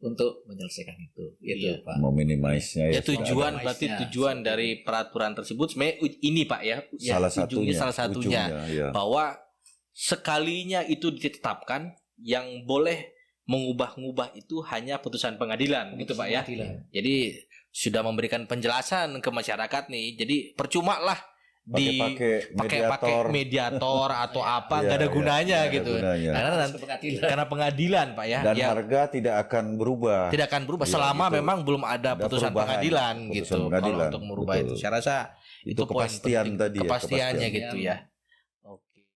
untuk menyelesaikan itu Pak. Meminimalisnya tujuan dari peraturan tersebut sebenarnya ini Pak salah satunya bahwa sekalinya itu ditetapkan yang boleh mengubah-ubah itu hanya putusan pengadilan gitu Pak ya. Jadi sudah memberikan penjelasan ke masyarakat nih. Jadi percuma lah pakai mediator atau apa nggak ada gunanya gitu. Karena pengadilan Pak ya. Dan harga tidak akan berubah. Selama memang belum ada putusan pengadilan gitu. Kalau untuk merubah itu saya rasa itu kepastian tadi kepastiannya gitu ya.